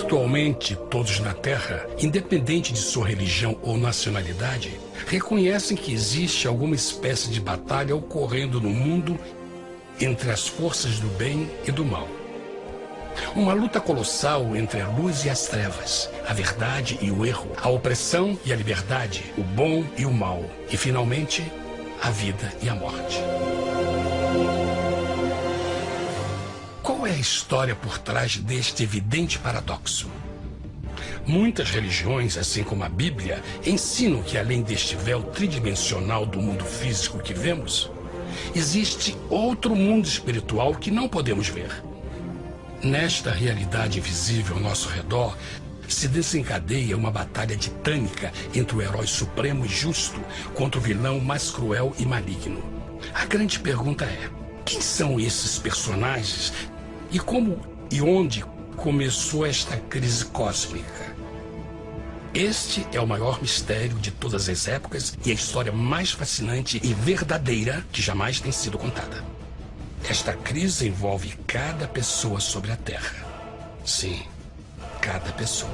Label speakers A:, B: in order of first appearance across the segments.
A: Virtualmente todos na Terra, independente de sua religião ou nacionalidade, reconhecem que existe alguma espécie de batalha ocorrendo no mundo entre as forças do bem e do mal. Uma luta colossal entre a luz e as trevas, a verdade e o erro, a opressão e a liberdade, o bom e o mal, e finalmente, a vida e a morte. Qual é a história por trás deste evidente paradoxo? Muitas religiões, assim como a Bíblia, ensinam que além deste véu tridimensional do mundo físico que vemos, existe outro mundo espiritual que não podemos ver. Nesta realidade invisível ao nosso redor, se desencadeia uma batalha titânica entre o herói supremo e justo contra o vilão mais cruel e maligno. A grande pergunta é: quem são esses personagens e como e onde começou esta crise cósmica? Este é o maior mistério de todas as épocas e a história mais fascinante e verdadeira que jamais tem sido contada. Esta crise envolve cada pessoa sobre a Terra. Sim, cada pessoa.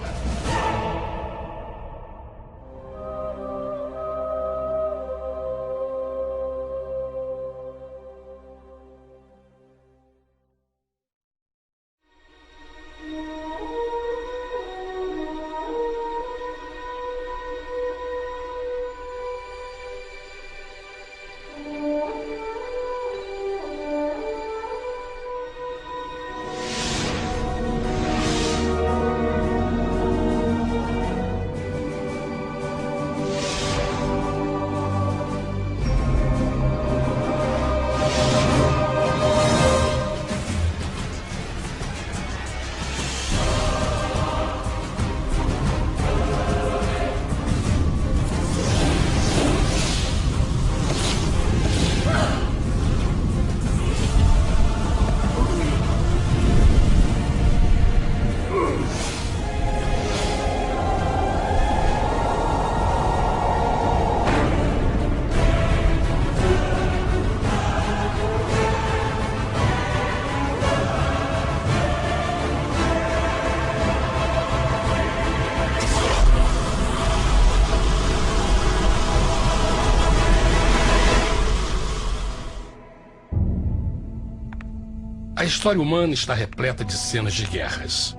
A: A história humana está repleta de cenas de guerras.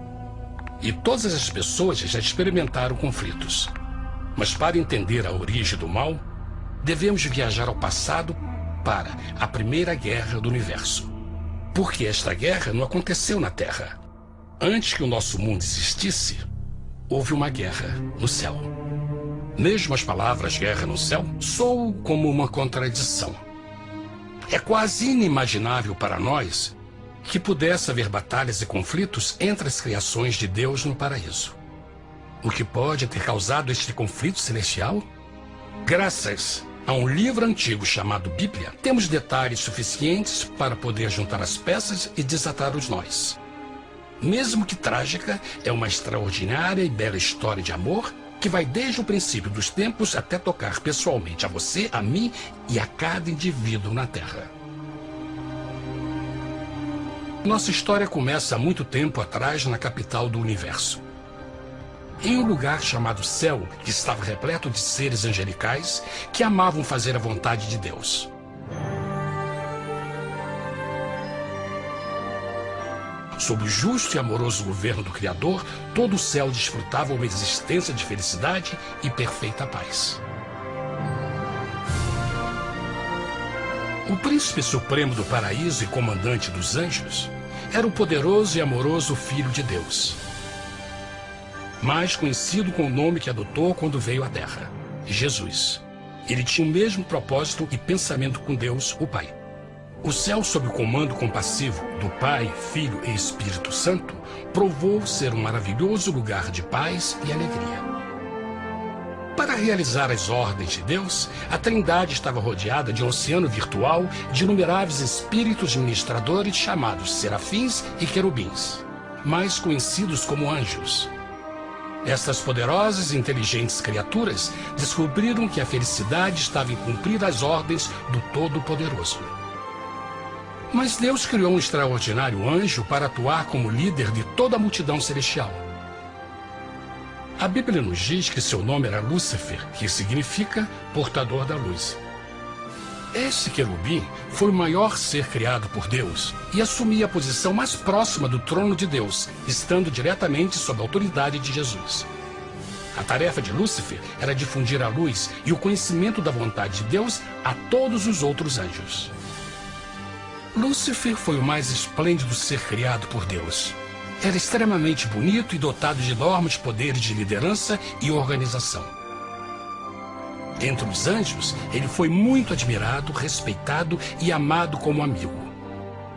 A: E todas as pessoas já experimentaram conflitos. Mas para entender a origem do mal, devemos viajar ao passado para a Primeira Guerra do Universo. Porque esta guerra não aconteceu na Terra. Antes que o nosso mundo existisse, houve uma guerra no céu. Mesmo as palavras guerra no céu soam como uma contradição. É quase inimaginável para nós que pudesse haver batalhas e conflitos entre as criações de Deus no paraíso. O que pode ter causado este conflito celestial? Graças a um livro antigo chamado Bíblia, temos detalhes suficientes para poder juntar as peças e desatar os nós. Mesmo que trágica, é uma extraordinária e bela história de amor que vai desde o princípio dos tempos até tocar pessoalmente a você, a mim e a cada indivíduo na Terra. Nossa história começa há muito tempo atrás na capital do universo. Em um lugar chamado Céu, que estava repleto de seres angelicais que amavam fazer a vontade de Deus. Sob o justo e amoroso governo do Criador, todo o céu desfrutava uma existência de felicidade e perfeita paz. O príncipe supremo do paraíso e comandante dos anjos era o poderoso e amoroso Filho de Deus, mais conhecido com o nome que adotou quando veio à Terra, Jesus. Ele tinha o mesmo propósito e pensamento com Deus, o Pai. O céu, sob o comando compassivo do Pai, Filho e Espírito Santo, provou ser um maravilhoso lugar de paz e alegria. Para realizar as ordens de Deus, a Trindade estava rodeada de um oceano virtual de inumeráveis espíritos ministradores chamados serafins e querubins, mais conhecidos como anjos. Estas poderosas e inteligentes criaturas descobriram que a felicidade estava em cumprir as ordens do Todo-Poderoso. Mas Deus criou um extraordinário anjo para atuar como líder de toda a multidão celestial. A Bíblia nos diz que seu nome era Lúcifer, que significa portador da luz. Este querubim foi o maior ser criado por Deus e assumia a posição mais próxima do trono de Deus, estando diretamente sob a autoridade de Jesus. A tarefa de Lúcifer era difundir a luz e o conhecimento da vontade de Deus a todos os outros anjos. Lúcifer foi o mais esplêndido ser criado por Deus. Era extremamente bonito e dotado de enormes poderes de liderança e organização. Entre os anjos, ele foi muito admirado, respeitado e amado como amigo.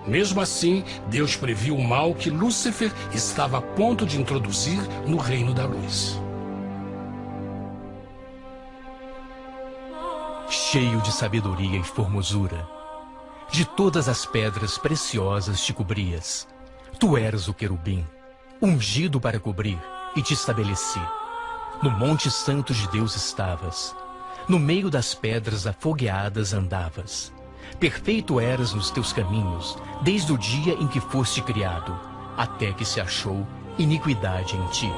A: Mesmo assim, Deus previu o mal que Lúcifer estava a ponto de introduzir no reino da luz.
B: Cheio de sabedoria e formosura, de todas as pedras preciosas te cobrias. Tu eras o querubim, ungido para cobrir, e te estabeleci. No monte santo de Deus estavas. No meio das pedras afogueadas andavas. Perfeito eras nos teus caminhos, desde o dia em que foste criado, até que se achou iniquidade em ti.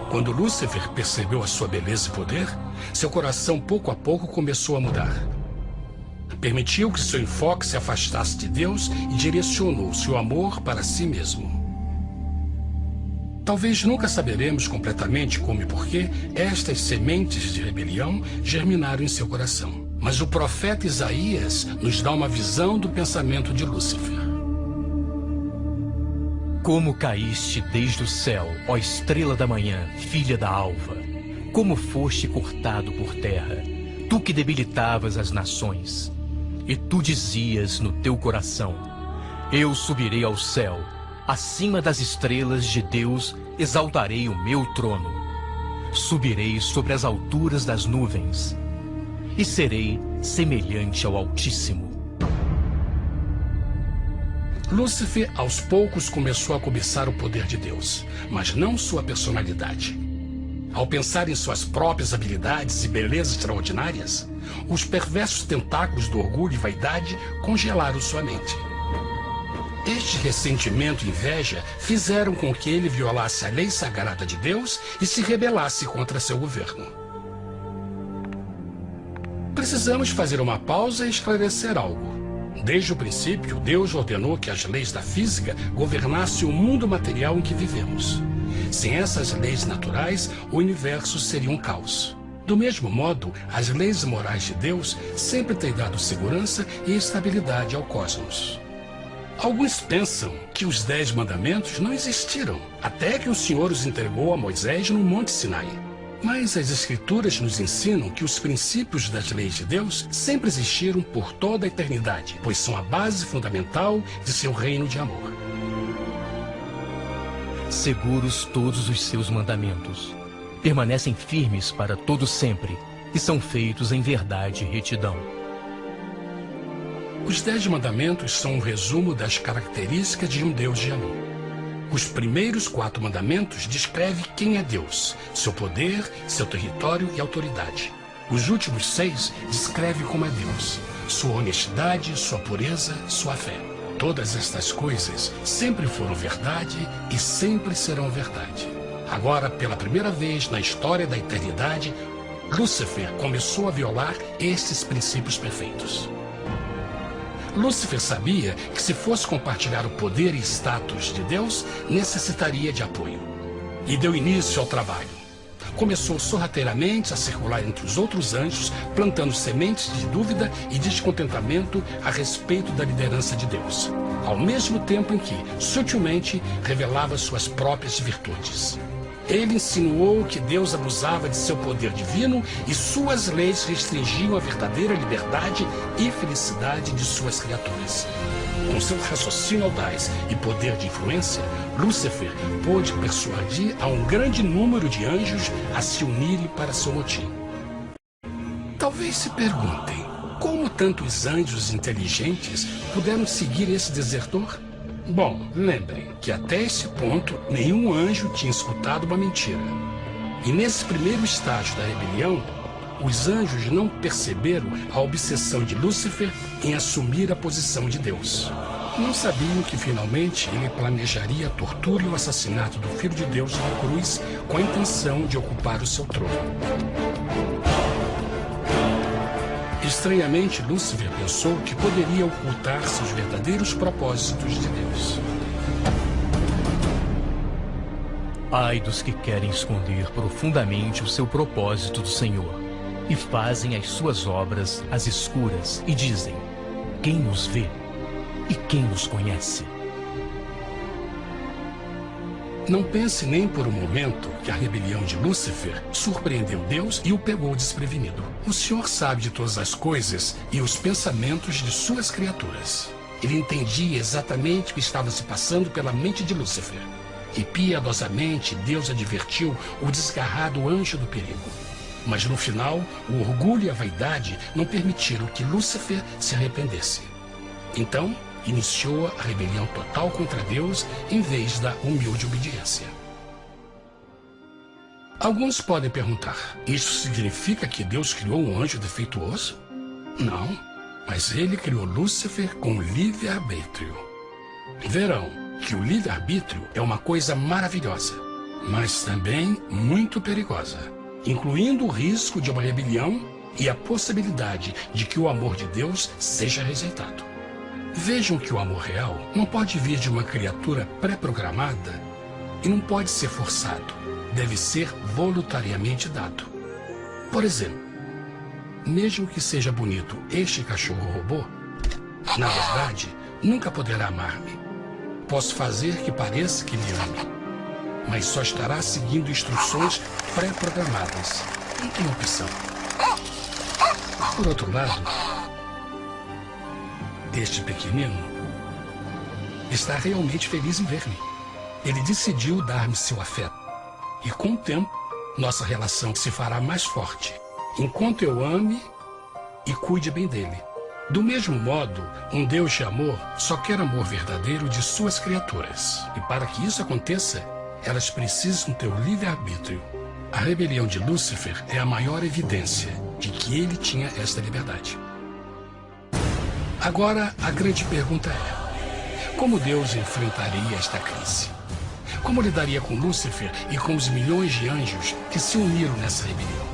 A: Quando Lúcifer percebeu a sua beleza e poder, seu coração pouco a pouco começou a mudar. Permitiu que seu enfoque se afastasse de Deus e direcionou seu amor para si mesmo. Talvez nunca saberemos completamente como e porquê estas sementes de rebelião germinaram em seu coração. Mas o profeta Isaías nos dá uma visão do pensamento de Lúcifer.
B: Como caíste desde o céu, ó estrela da manhã, filha da alva. Como foste cortado por terra, tu que debilitavas as nações. E tu dizias no teu coração: eu subirei ao céu, acima das estrelas de Deus exaltarei o meu trono. Subirei sobre as alturas das nuvens e serei semelhante ao Altíssimo.
A: Lúcifer, aos poucos, começou a cobiçar o poder de Deus, mas não sua personalidade. Ao pensar em suas próprias habilidades e belezas extraordinárias, os perversos tentáculos do orgulho e vaidade congelaram sua mente. Este ressentimento e inveja fizeram com que ele violasse a lei sagrada de Deus e se rebelasse contra seu governo. Precisamos fazer uma pausa e esclarecer algo. Desde o princípio, Deus ordenou que as leis da física governassem o mundo material em que vivemos. Sem essas leis naturais, o universo seria um caos. Do mesmo modo, as leis morais de Deus sempre têm dado segurança e estabilidade ao cosmos. Alguns pensam que os 10 mandamentos não existiram, até que o Senhor os entregou a Moisés no Monte Sinai. Mas as Escrituras nos ensinam que os princípios das leis de Deus sempre existiram por toda a eternidade, pois são a base fundamental de seu reino de amor.
B: Seguros todos os seus mandamentos, permanecem firmes para todo sempre e são feitos em verdade e retidão.
A: Os 10 mandamentos são um resumo das características de um Deus de amor. Os primeiros 4 mandamentos descrevem quem é Deus, seu poder, seu território e autoridade. Os últimos 6 descrevem como é Deus, sua honestidade, sua pureza, sua fé. Todas estas coisas sempre foram verdade e sempre serão verdade. Agora, pela primeira vez na história da eternidade, Lúcifer começou a violar estes princípios perfeitos. Lúcifer sabia que se fosse compartilhar o poder e status de Deus, necessitaria de apoio. E deu início ao trabalho. Começou sorrateiramente a circular entre os outros anjos, plantando sementes de dúvida e descontentamento a respeito da liderança de Deus, ao mesmo tempo em que, sutilmente, revelava suas próprias virtudes. Ele insinuou que Deus abusava de seu poder divino e suas leis restringiam a verdadeira liberdade e felicidade de suas criaturas. Com seu raciocínio audaz e poder de influência, Lúcifer pôde persuadir a um grande número de anjos a se unirem para seu motim. Talvez se perguntem, como tantos anjos inteligentes puderam seguir esse desertor? Bom, lembrem que até esse ponto nenhum anjo tinha escutado uma mentira. E nesse primeiro estágio da rebelião, os anjos não perceberam a obsessão de Lúcifer em assumir a posição de Deus. Não sabiam que finalmente ele planejaria a tortura e o assassinato do Filho de Deus na cruz com a intenção de ocupar o seu trono. Estranhamente, Lúcifer pensou que poderia ocultar seus verdadeiros propósitos de Deus.
B: Ai dos que querem esconder profundamente o seu propósito do Senhor e fazem as suas obras às escuras e dizem: quem nos vê e quem nos conhece?
A: Não pense nem por um momento que a rebelião de Lúcifer surpreendeu Deus e o pegou desprevenido. O Senhor sabe de todas as coisas e os pensamentos de suas criaturas. Ele entendia exatamente o que estava se passando pela mente de Lúcifer. E piedosamente Deus advertiu o desgarrado anjo do perigo. Mas no final, o orgulho e a vaidade não permitiram que Lúcifer se arrependesse. Então, iniciou a rebelião total contra Deus em vez da humilde obediência. Alguns podem perguntar: isso significa que Deus criou um anjo defeituoso? Não, mas ele criou Lúcifer com livre-arbítrio. Verão que o livre-arbítrio é uma coisa maravilhosa, mas também muito perigosa, incluindo o risco de uma rebelião e a possibilidade de que o amor de Deus seja rejeitado. Vejam que o amor real não pode vir de uma criatura pré-programada e não pode ser forçado, deve ser voluntariamente dado. Por exemplo, mesmo que seja bonito este cachorro robô, na verdade, nunca poderá amar-me. Posso fazer que pareça que me ame, mas só estará seguindo instruções pré-programadas. Não tem opção. Por outro lado, este pequenino está realmente feliz em ver-me. Ele decidiu dar-me seu afeto. E com o tempo, nossa relação se fará mais forte, enquanto eu ame e cuide bem dele. Do mesmo modo, um Deus de amor só quer amor verdadeiro de suas criaturas. E para que isso aconteça, elas precisam ter o livre-arbítrio. A rebelião de Lúcifer é a maior evidência de que ele tinha esta liberdade. Agora, a grande pergunta é: como Deus enfrentaria esta crise? Como lidaria com Lúcifer e com os milhões de anjos que se uniram nessa rebelião?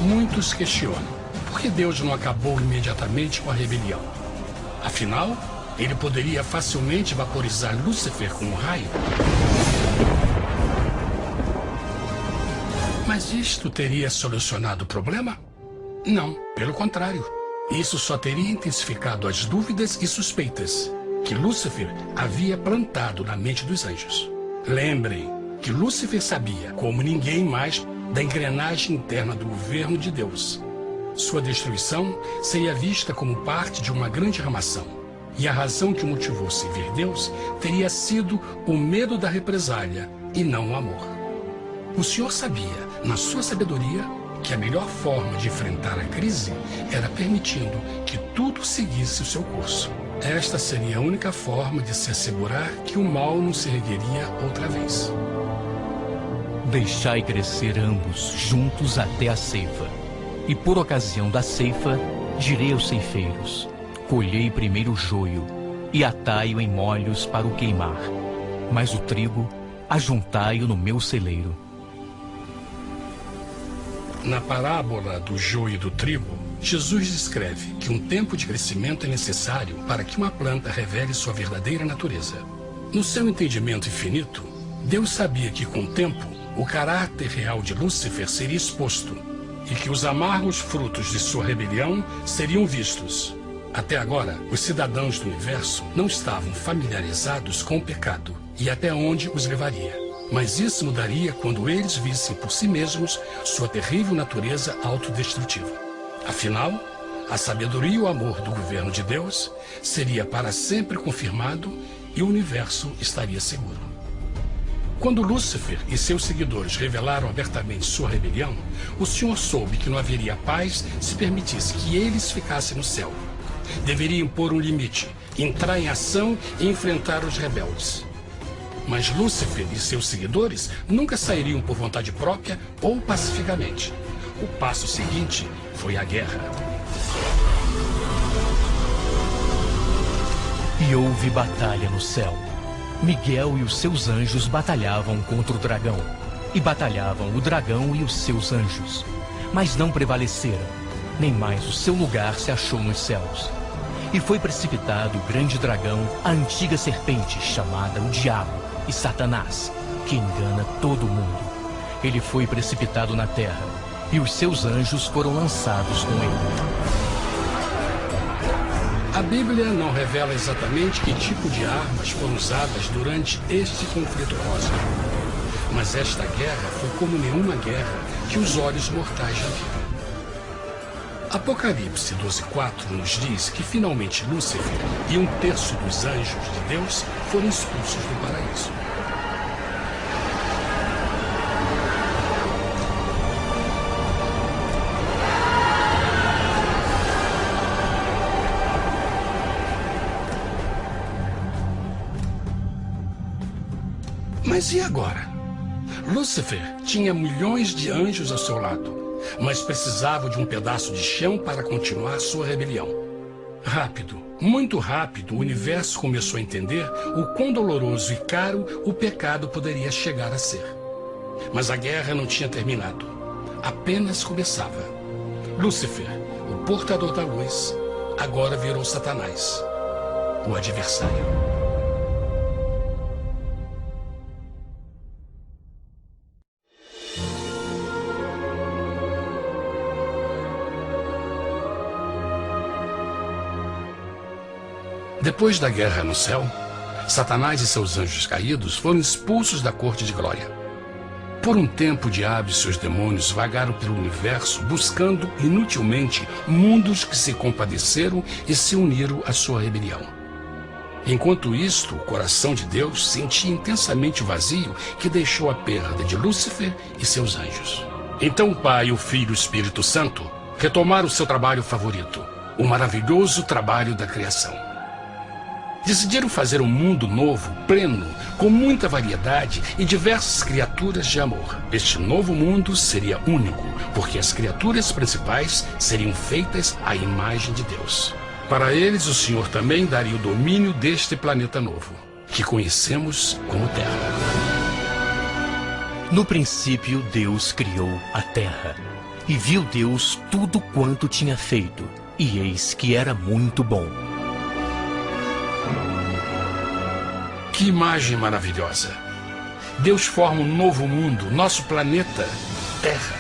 A: Muitos questionam por que Deus não acabou imediatamente com a rebelião. Afinal, ele poderia facilmente vaporizar Lúcifer com um raio. Mas isto teria solucionado o problema? Não, pelo contrário. Isso só teria intensificado as dúvidas e suspeitas que Lúcifer havia plantado na mente dos anjos. Lembrem que Lúcifer sabia, como ninguém mais, da engrenagem interna do governo de Deus. Sua destruição seria vista como parte de uma grande armação. E a razão que o motivou servir Deus teria sido o medo da represália e não o amor. O Senhor sabia, na sua sabedoria, que a melhor forma de enfrentar a crise era permitindo que tudo seguisse o seu curso. Esta seria a única forma de se assegurar que o mal não se ergueria outra vez.
B: Deixai crescer ambos juntos até a ceifa. E por ocasião da ceifa, direi aos ceifeiros: colhei primeiro o joio e atai-o em molhos para o queimar, mas o trigo ajuntai-o no meu celeiro.
A: Na parábola do joio e do trigo, Jesus descreve que um tempo de crescimento é necessário para que uma planta revele sua verdadeira natureza. No seu entendimento infinito, Deus sabia que com o tempo, o caráter real de Lúcifer seria exposto e que os amargos frutos de sua rebelião seriam vistos. Até agora, os cidadãos do universo não estavam familiarizados com o pecado e até onde os levaria. Mas isso mudaria quando eles vissem por si mesmos sua terrível natureza autodestrutiva. Afinal, a sabedoria e o amor do governo de Deus seria para sempre confirmado e o universo estaria seguro. Quando Lúcifer e seus seguidores revelaram abertamente sua rebelião, o Senhor soube que não haveria paz se permitisse que eles ficassem no céu. Deveriam pôr um limite, entrar em ação e enfrentar os rebeldes. Mas Lúcifer e seus seguidores nunca sairiam por vontade própria ou pacificamente. O passo seguinte foi a guerra.
B: E houve batalha no céu. Miguel e os seus anjos batalhavam contra o dragão. E batalhavam o dragão e os seus anjos. Mas não prevaleceram, nem mais o seu lugar se achou nos céus. E foi precipitado o grande dragão, a antiga serpente, chamada o Diabo e Satanás, que engana todo mundo. Ele foi precipitado na terra, e os seus anjos foram lançados com ele.
A: A Bíblia não revela exatamente que tipo de armas foram usadas durante este conflito cósmico. Mas esta guerra foi como nenhuma guerra que os olhos mortais já viram. Apocalipse 12:4 nos diz que finalmente Lúcifer e 1/3 dos anjos de Deus foram expulsos do paraíso. Mas e agora? Lúcifer tinha milhões de anjos ao seu lado, mas precisava de um pedaço de chão para continuar sua rebelião. Rápido, muito rápido, o universo começou a entender o quão doloroso e caro o pecado poderia chegar a ser. Mas a guerra não tinha terminado. Apenas começava. Lúcifer, o portador da luz, agora virou Satanás, o adversário. Depois da guerra no céu, Satanás e seus anjos caídos foram expulsos da corte de glória. Por um tempo, o diabo e seus demônios vagaram pelo universo buscando inutilmente mundos que se compadeceram e se uniram à sua rebelião. Enquanto isto, o coração de Deus sentia intensamente o vazio que deixou a perda de Lúcifer e seus anjos. Então o Pai, o Filho e o Espírito Santo retomaram o seu trabalho favorito, o maravilhoso trabalho da criação. Decidiram fazer um mundo novo, pleno, com muita variedade e diversas criaturas de amor. Este novo mundo seria único, porque as criaturas principais seriam feitas à imagem de Deus. Para eles, o Senhor também daria o domínio deste planeta novo, que conhecemos como Terra.
B: No princípio, Deus criou a terra. E viu Deus tudo quanto tinha feito, e eis que era muito bom.
A: Que imagem maravilhosa! Deus forma um novo mundo, nosso planeta, Terra.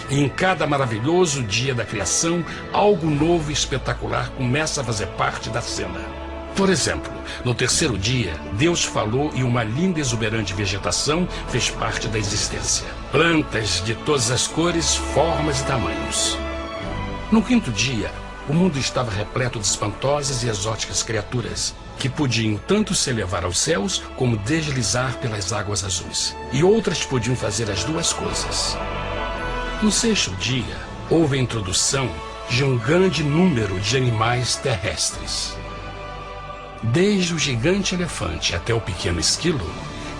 A: E em cada maravilhoso dia da criação, algo novo e espetacular começa a fazer parte da cena. Por exemplo, no terceiro dia, Deus falou e uma linda e exuberante vegetação fez parte da existência. Plantas de todas as cores, formas e tamanhos. No quinto dia, o mundo estava repleto de espantosas e exóticas criaturas, que podiam tanto se elevar aos céus como deslizar pelas águas azuis. E outras podiam fazer as duas coisas. No sexto dia, houve a introdução de um grande número de animais terrestres. Desde o gigante elefante até o pequeno esquilo,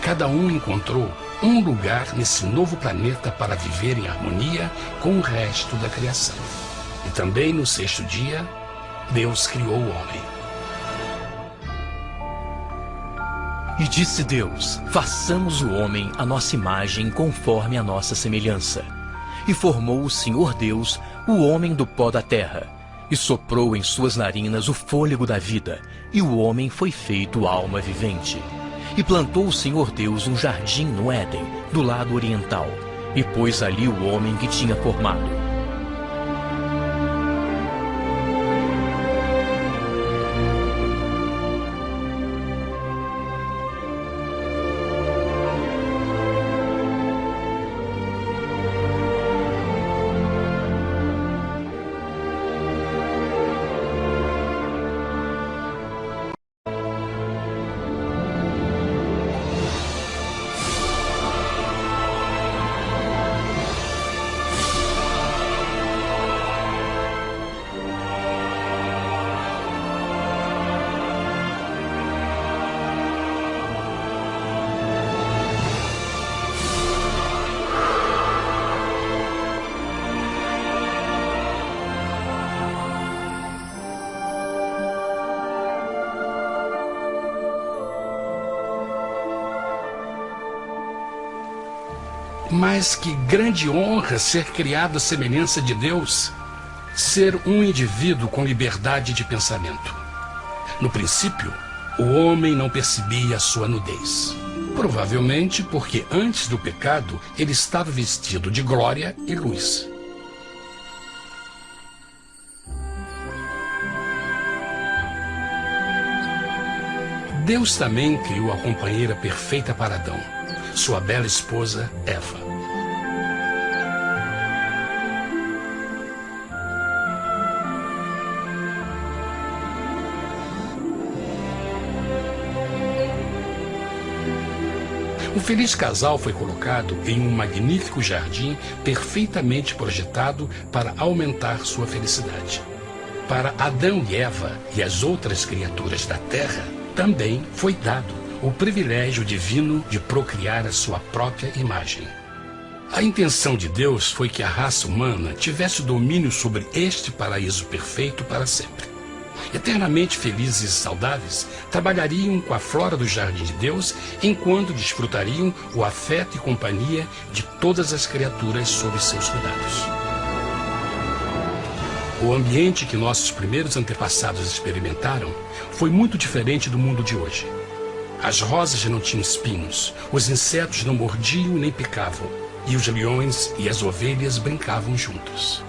A: cada um encontrou um lugar nesse novo planeta para viver em harmonia com o resto da criação. E também no sexto dia, Deus criou o homem.
B: E disse Deus: façamos o homem à nossa imagem, conforme a nossa semelhança. E formou o Senhor Deus o homem do pó da terra, e soprou em suas narinas o fôlego da vida, e o homem foi feito alma vivente. E plantou o Senhor Deus um jardim no Éden, do lado oriental, e pôs ali o homem que tinha formado.
A: Mas que grande honra ser criado à semelhança de Deus, ser um indivíduo com liberdade de pensamento. No princípio, o homem não percebia a sua nudez. Provavelmente porque antes do pecado ele estava vestido de glória e luz. Deus também criou a companheira perfeita para Adão, sua bela esposa Eva. O feliz casal foi colocado em um magnífico jardim perfeitamente projetado para aumentar sua felicidade. Para Adão e Eva e as outras criaturas da terra, também foi dado o privilégio divino de procriar a sua própria imagem. A intenção de Deus foi que a raça humana tivesse domínio sobre este paraíso perfeito para sempre. Eternamente felizes e saudáveis, trabalhariam com a flora do jardim de Deus, enquanto desfrutariam o afeto e companhia de todas as criaturas sob seus cuidados. O ambiente que nossos primeiros antepassados experimentaram foi muito diferente do mundo de hoje. As rosas não tinham espinhos, os insetos não mordiam nem picavam, e os leões e as ovelhas brincavam juntos.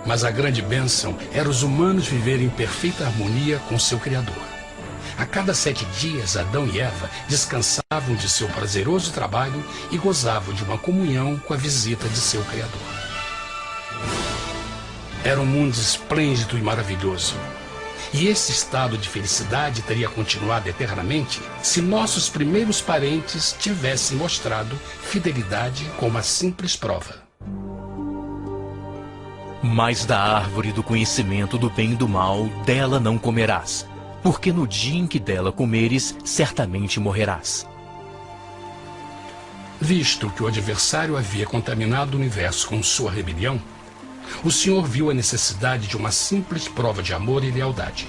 A: Mas a grande bênção era os humanos viverem em perfeita harmonia com seu Criador. A cada 7 dias, Adão e Eva descansavam de seu prazeroso trabalho e gozavam de uma comunhão com a visita de seu Criador. Era um mundo esplêndido e maravilhoso. E esse estado de felicidade teria continuado eternamente se nossos primeiros parentes tivessem mostrado fidelidade com uma simples prova.
B: Mas da árvore do conhecimento do bem e do mal, dela não comerás, porque no dia em que dela comeres, certamente morrerás.
A: Visto que o adversário havia contaminado o universo com sua rebelião, o Senhor viu a necessidade de uma simples prova de amor e lealdade.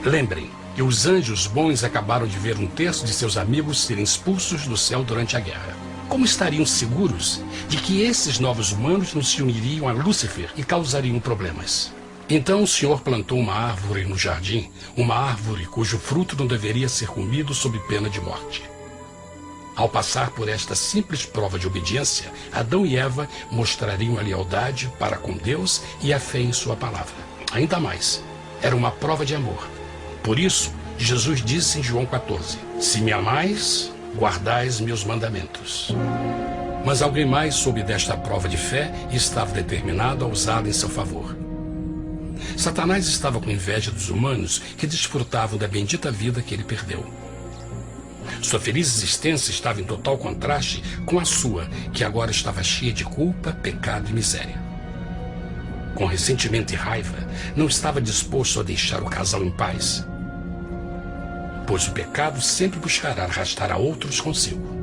A: Lembrem que os anjos bons acabaram de ver 1/3 de seus amigos serem expulsos do céu durante a guerra. Como estariam seguros de que esses novos humanos não se uniriam a Lúcifer e causariam problemas? Então o Senhor plantou uma árvore no jardim, uma árvore cujo fruto não deveria ser comido sob pena de morte. Ao passar por esta simples prova de obediência, Adão e Eva mostrariam a lealdade para com Deus e a fé em sua palavra. Ainda mais, era uma prova de amor. Por isso, Jesus disse em João 14, se me amais, guardais meus mandamentos. Mas alguém mais soube desta prova de fé e estava determinado a usá-la em seu favor. Satanás estava com inveja dos humanos que desfrutavam da bendita vida que ele perdeu. Sua feliz existência estava em total contraste com a sua, que agora estava cheia de culpa, pecado e miséria. Com ressentimento e raiva, não estava disposto a deixar o casal em paz, pois o pecado sempre buscará arrastar a outros consigo.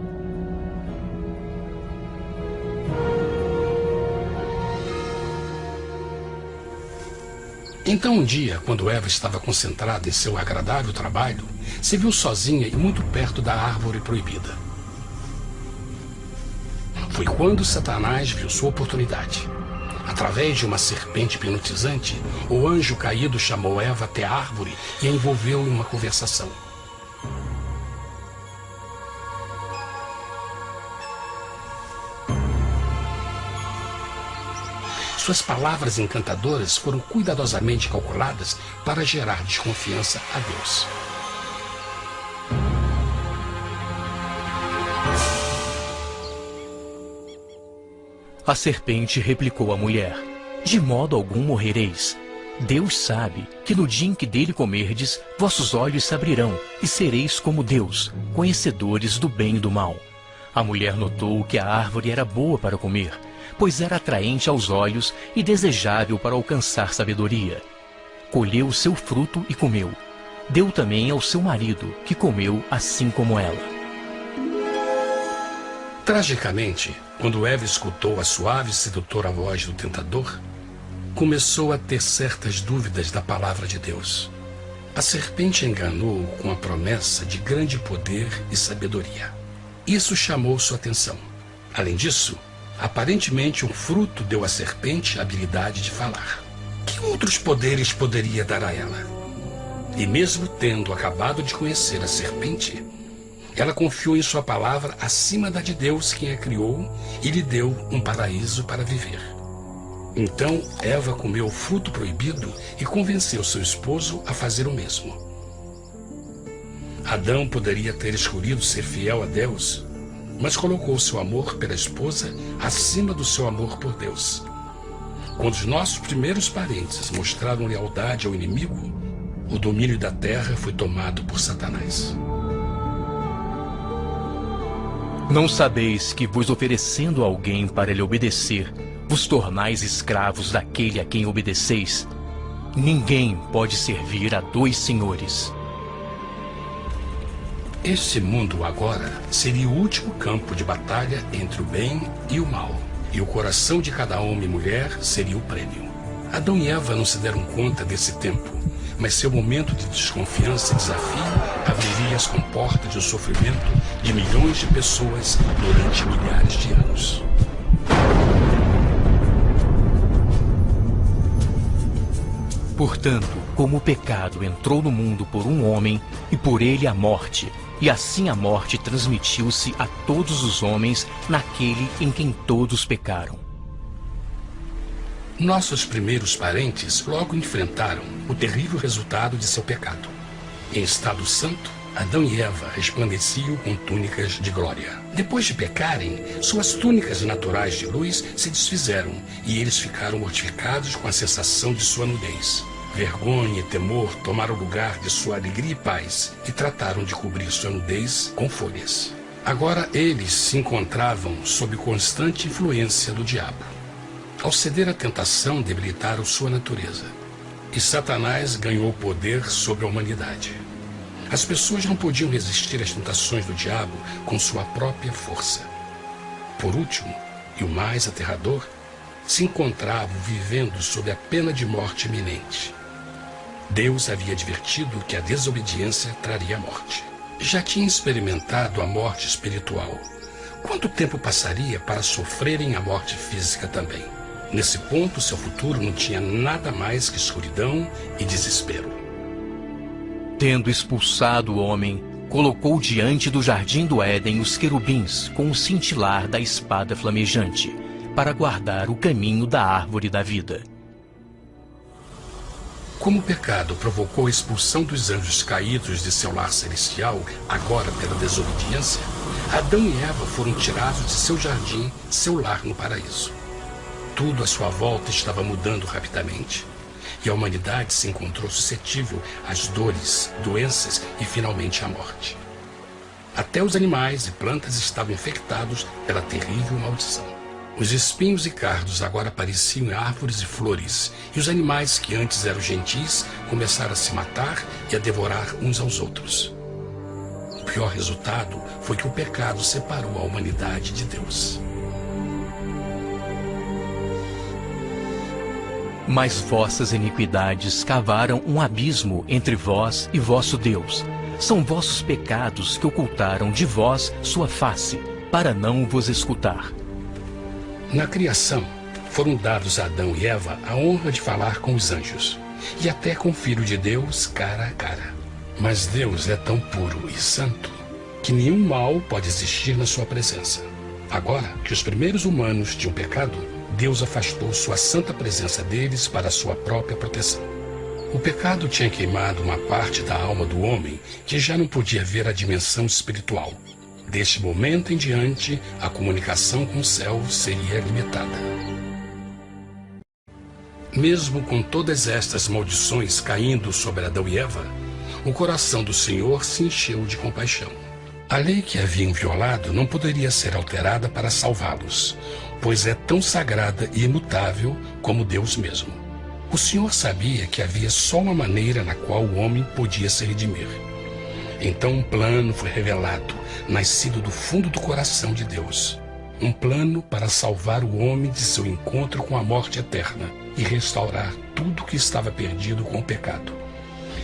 A: Então um dia, quando Eva estava concentrada em seu agradável trabalho, se viu sozinha e muito perto da árvore proibida. Foi quando Satanás viu sua oportunidade. Através de uma serpente hipnotizante, o anjo caído chamou Eva até a árvore e a envolveu em uma conversação. Suas palavras encantadoras foram cuidadosamente calculadas para gerar desconfiança a Deus.
B: A serpente replicou à mulher, de modo algum morrereis. Deus sabe que no dia em que dele comerdes, vossos olhos se abrirão e sereis como Deus, conhecedores do bem e do mal. A mulher notou que a árvore era boa para comer, pois era atraente aos olhos e desejável para alcançar sabedoria. Colheu o seu fruto e comeu. Deu também ao seu marido, que comeu assim como ela.
A: Tragicamente, quando Eva escutou a suave e sedutora voz do tentador, começou a ter certas dúvidas da palavra de Deus. A serpente enganou-o com a promessa de grande poder e sabedoria. Isso chamou sua atenção. Além disso, aparentemente um fruto deu à serpente a habilidade de falar. Que outros poderes poderia dar a ela? E mesmo tendo acabado de conhecer a serpente, ela confiou em sua palavra acima da de Deus, quem a criou, e lhe deu um paraíso para viver. Então Eva comeu o fruto proibido e convenceu seu esposo a fazer o mesmo. Adão poderia ter escolhido ser fiel a Deus, mas colocou seu amor pela esposa acima do seu amor por Deus. Quando os nossos primeiros parentes mostraram lealdade ao inimigo, o domínio da terra foi tomado por Satanás.
B: Não sabeis que, vos oferecendo a alguém para lhe obedecer, vos tornais escravos daquele a quem obedeceis? Ninguém pode servir a dois senhores.
A: Este mundo agora seria o último campo de batalha entre o bem e o mal, e o coração de cada homem e mulher seria o prêmio. Adão e Eva não se deram conta desse tempo, mas seu momento de desconfiança e desafio abriria as comportas do sofrimento de milhões de pessoas durante milhares de anos.
B: Portanto, como o pecado entrou no mundo por um homem, e por ele a morte, e assim a morte transmitiu-se a todos os homens naquele em quem todos pecaram.
A: Nossos primeiros parentes logo enfrentaram o terrível resultado de seu pecado. Em estado santo, Adão e Eva resplandeciam com túnicas de glória. Depois de pecarem, suas túnicas naturais de luz se desfizeram e eles ficaram mortificados com a sensação de sua nudez. Vergonha e temor tomaram o lugar de sua alegria e paz e trataram de cobrir sua nudez com folhas. Agora eles se encontravam sob constante influência do diabo. Ao ceder à tentação, debilitaram sua natureza. E Satanás ganhou poder sobre a humanidade. As pessoas não podiam resistir às tentações do diabo com sua própria força. Por último, e o mais aterrador, se encontravam vivendo sob a pena de morte iminente. Deus havia advertido que a desobediência traria a morte. Já tinha experimentado a morte espiritual. Quanto tempo passaria para sofrerem a morte física também? Nesse ponto, seu futuro não tinha nada mais que escuridão e desespero.
B: Tendo expulsado o homem, colocou diante do jardim do Éden os querubins com o cintilar da espada flamejante, para guardar o caminho da árvore da vida.
A: Como o pecado provocou a expulsão dos anjos caídos de seu lar celestial, agora pela desobediência, Adão e Eva foram tirados de seu jardim, seu lar no paraíso. Tudo à sua volta estava mudando rapidamente, e a humanidade se encontrou suscetível às dores, doenças e finalmente à morte. Até os animais e plantas estavam infectados pela terrível maldição. Os espinhos e cardos agora pareciam árvores e flores, e os animais que antes eram gentis começaram a se matar e a devorar uns aos outros. O pior resultado foi que o pecado separou a humanidade de Deus.
B: Mas vossas iniquidades cavaram um abismo entre vós e vosso Deus. São vossos pecados que ocultaram de vós sua face, para não vos escutar.
A: Na criação, foram dados a Adão e Eva a honra de falar com os anjos, e até com o Filho de Deus cara a cara. Mas Deus é tão puro e santo que nenhum mal pode existir na sua presença. Agora que os primeiros humanos tinham pecado, Deus afastou sua santa presença deles para a sua própria proteção. O pecado tinha queimado uma parte da alma do homem que já não podia ver a dimensão espiritual. Deste momento em diante, a comunicação com o céu seria limitada. Mesmo com todas estas maldições caindo sobre Adão e Eva, o coração do Senhor se encheu de compaixão. A lei que haviam violado não poderia ser alterada para salvá-los, pois é tão sagrada e imutável como Deus mesmo. O Senhor sabia que havia só uma maneira na qual o homem podia se redimir. Então um plano foi revelado, nascido do fundo do coração de Deus. Um plano para salvar o homem de seu encontro com a morte eterna e restaurar tudo que estava perdido com o pecado.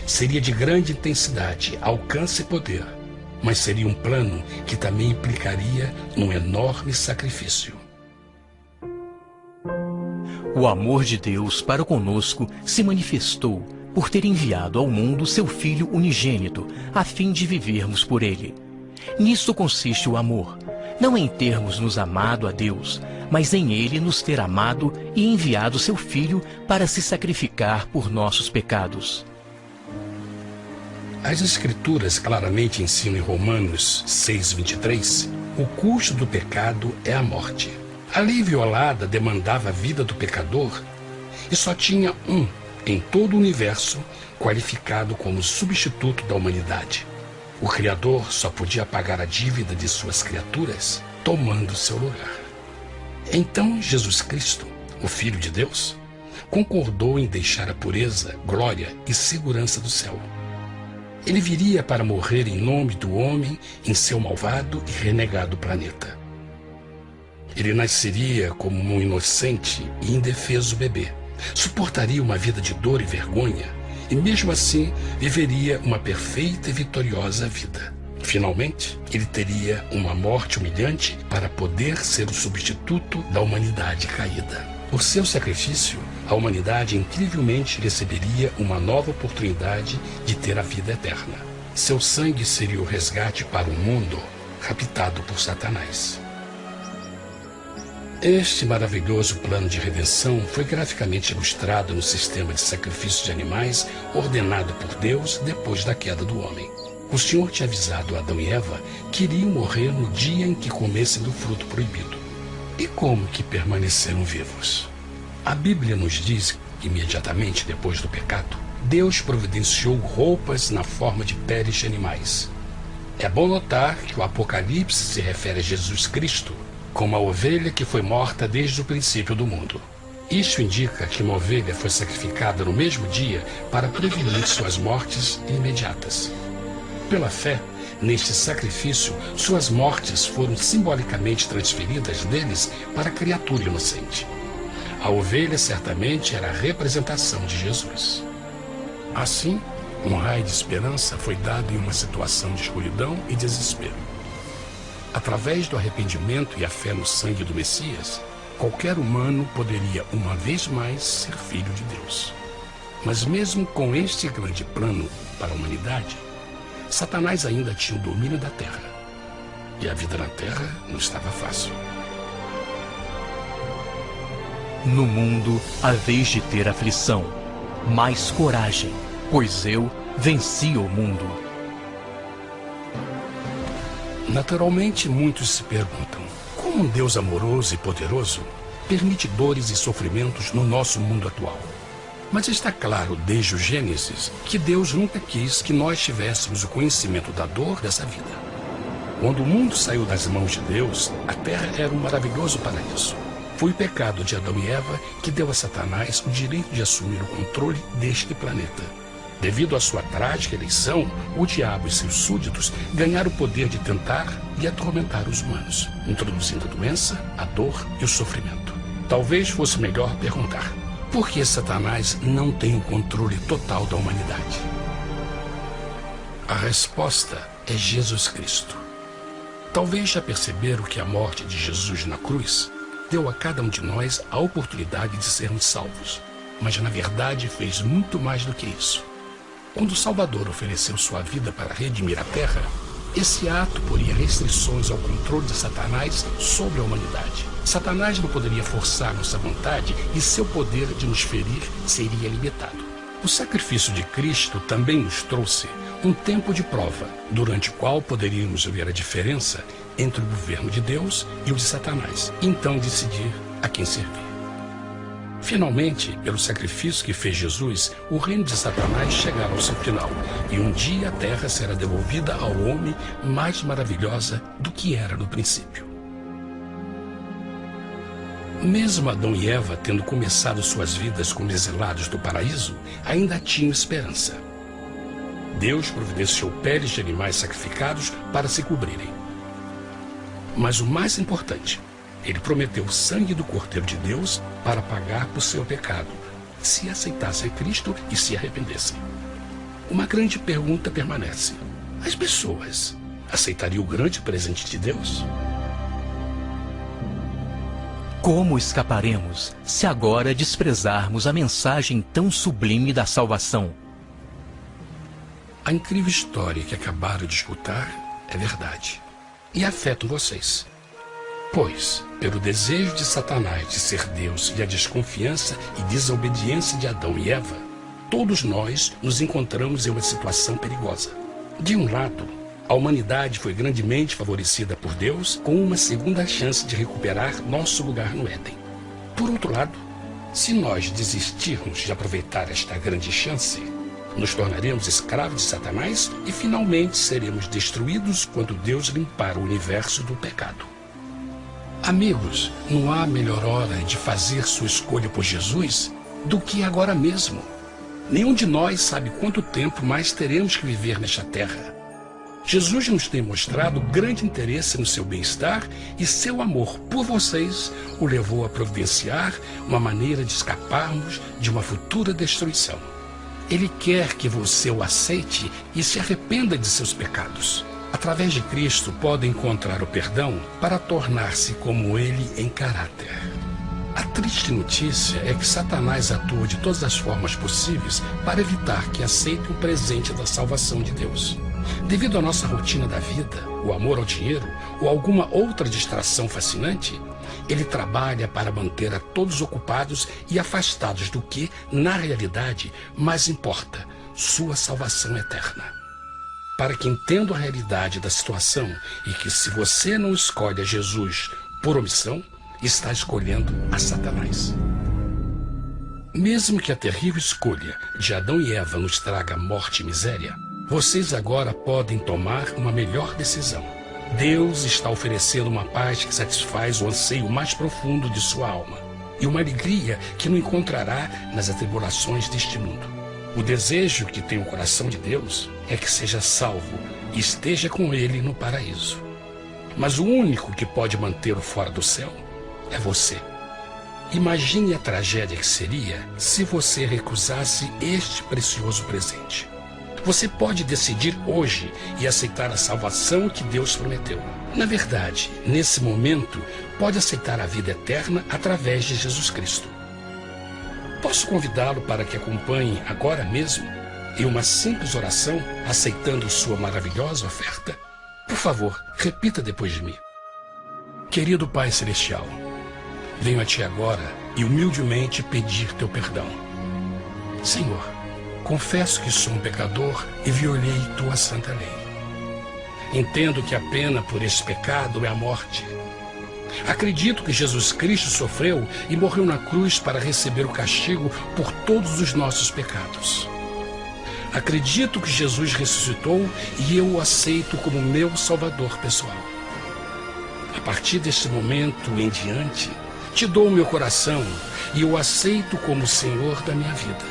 A: Seria de grande intensidade, alcance e poder, mas seria um plano que também implicaria num enorme sacrifício.
B: O amor de Deus para conosco se manifestou por ter enviado ao mundo seu Filho unigênito, a fim de vivermos por ele. Nisto consiste o amor, não em termos nos amado a Deus, mas em ele nos ter amado e enviado seu Filho para se sacrificar por nossos pecados.
A: As Escrituras claramente ensinam em Romanos 6:23, o custo do pecado é a morte. A lei violada demandava a vida do pecador e só tinha um em todo o universo qualificado como substituto da humanidade. O Criador só podia pagar a dívida de suas criaturas tomando seu lugar. Então Jesus Cristo, o Filho de Deus, concordou em deixar a pureza, glória e segurança do céu. Ele viria para morrer em nome do homem em seu malvado e renegado planeta. Ele nasceria como um inocente e indefeso bebê, suportaria uma vida de dor e vergonha e mesmo assim viveria uma perfeita e vitoriosa vida. Finalmente, ele teria uma morte humilhante para poder ser o substituto da humanidade caída. Por seu sacrifício, a humanidade incrivelmente receberia uma nova oportunidade de ter a vida eterna. Seu sangue seria o resgate para um mundo raptado por Satanás. Este maravilhoso plano de redenção foi graficamente ilustrado no sistema de sacrifício de animais ordenado por Deus depois da queda do homem. O Senhor tinha avisado Adão e Eva que iriam morrer no dia em que comessem do fruto proibido. E como que permaneceram vivos? A Bíblia nos diz que imediatamente depois do pecado, Deus providenciou roupas na forma de peles de animais. É bom notar que o Apocalipse se refere a Jesus Cristo como a ovelha que foi morta desde o princípio do mundo. Isso indica que uma ovelha foi sacrificada no mesmo dia para prevenir suas mortes imediatas. Pela fé, neste sacrifício, suas mortes foram simbolicamente transferidas deles para a criatura inocente. A ovelha certamente era a representação de Jesus. Assim, um raio de esperança foi dado em uma situação de escuridão e desespero. Através do arrependimento e a fé no sangue do Messias, qualquer humano poderia uma vez mais ser filho de Deus. Mas mesmo com este grande plano para a humanidade, Satanás ainda tinha o domínio da terra. E a vida na terra não estava fácil.
B: No mundo haveis de ter aflição, mas coragem, pois eu venci o mundo.
A: Naturalmente, muitos se perguntam, como um Deus amoroso e poderoso permite dores e sofrimentos no nosso mundo atual? Mas está claro desde o Gênesis que Deus nunca quis que nós tivéssemos o conhecimento da dor dessa vida. Quando o mundo saiu das mãos de Deus, a terra era um maravilhoso paraíso. Foi o pecado de Adão e Eva que deu a Satanás o direito de assumir o controle deste planeta. Devido à sua trágica eleição, o diabo e seus súditos ganharam o poder de tentar e atormentar os humanos, introduzindo a doença, a dor e o sofrimento. Talvez fosse melhor perguntar: por que Satanás não tem o controle total da humanidade? A resposta é Jesus Cristo. Talvez já perceberam que a morte de Jesus na cruz deu a cada um de nós a oportunidade de sermos salvos, mas na verdade fez muito mais do que isso. Quando o Salvador ofereceu sua vida para redimir a terra, esse ato poria restrições ao controle de Satanás sobre a humanidade. Satanás não poderia forçar nossa vontade e seu poder de nos ferir seria limitado. O sacrifício de Cristo também nos trouxe um tempo de prova, durante o qual poderíamos ver a diferença entre o governo de Deus e o de Satanás, e então decidir a quem servir. Finalmente, pelo sacrifício que fez Jesus, o reino de Satanás chegará ao seu final, e um dia a terra será devolvida ao homem mais maravilhosa do que era no princípio. Mesmo Adão e Eva tendo começado suas vidas como exilados do paraíso, ainda tinham esperança. Deus providenciou peles de animais sacrificados para se cobrirem. Mas o mais importante, ele prometeu o sangue do Cordeiro de Deus para pagar por seu pecado, se aceitassem Cristo e se arrependessem. Uma grande pergunta permanece: as pessoas aceitaria o grande presente de Deus?
B: Como escaparemos se agora desprezarmos a mensagem tão sublime da salvação?
A: A incrível história que acabaram de escutar é verdade e afeta vocês. Pois, pelo desejo de Satanás de ser Deus e a desconfiança e desobediência de Adão e Eva, todos nós nos encontramos em uma situação perigosa. De um lado, a humanidade foi grandemente favorecida por Deus com uma segunda chance de recuperar nosso lugar no Éden. Por outro lado, se nós desistirmos de aproveitar esta grande chance, nos tornaremos escravos de Satanás e finalmente seremos destruídos quando Deus limpar o universo do pecado. Amigos, não há melhor hora de fazer sua escolha por Jesus do que agora mesmo. Nenhum de nós sabe quanto tempo mais teremos que viver nesta terra. Jesus nos tem mostrado grande interesse no seu bem-estar e seu amor por vocês o levou a providenciar uma maneira de escaparmos de uma futura destruição. Ele quer que você o aceite e se arrependa de seus pecados. Através de Cristo, pode encontrar o perdão para tornar-se como Ele em caráter. A triste notícia é que Satanás atua de todas as formas possíveis para evitar que aceite o presente da salvação de Deus. Devido à nossa rotina da vida, o amor ao dinheiro ou alguma outra distração fascinante, ele trabalha para manter a todos ocupados e afastados do que, na realidade, mais importa, sua salvação eterna. Para que entendam a realidade da situação e que se você não escolhe a Jesus por omissão, está escolhendo a Satanás. Mesmo que a terrível escolha de Adão e Eva nos traga morte e miséria, vocês agora podem tomar uma melhor decisão. Deus está oferecendo uma paz que satisfaz o anseio mais profundo de sua alma e uma alegria que não encontrará nas atribulações deste mundo. O desejo que tem o coração de Deus é que seja salvo e esteja com Ele no paraíso. Mas o único que pode mantê-lo fora do céu é você. Imagine a tragédia que seria se você recusasse este precioso presente. Você pode decidir hoje e aceitar a salvação que Deus prometeu. Na verdade, nesse momento, pode aceitar a vida eterna através de Jesus Cristo. Posso convidá-lo para que acompanhe agora mesmo em uma simples oração, aceitando sua maravilhosa oferta? Por favor, repita depois de mim. Querido Pai Celestial, venho a Ti agora e humildemente pedir Teu perdão. Senhor, confesso que sou um pecador e violei Tua santa lei. Entendo que a pena por esse pecado é a morte. Acredito que Jesus Cristo sofreu e morreu na cruz para receber o castigo por todos os nossos pecados. Acredito que Jesus ressuscitou e eu o aceito como meu Salvador pessoal. A partir deste momento em diante, Te dou o meu coração e eu o aceito como o Senhor da minha vida.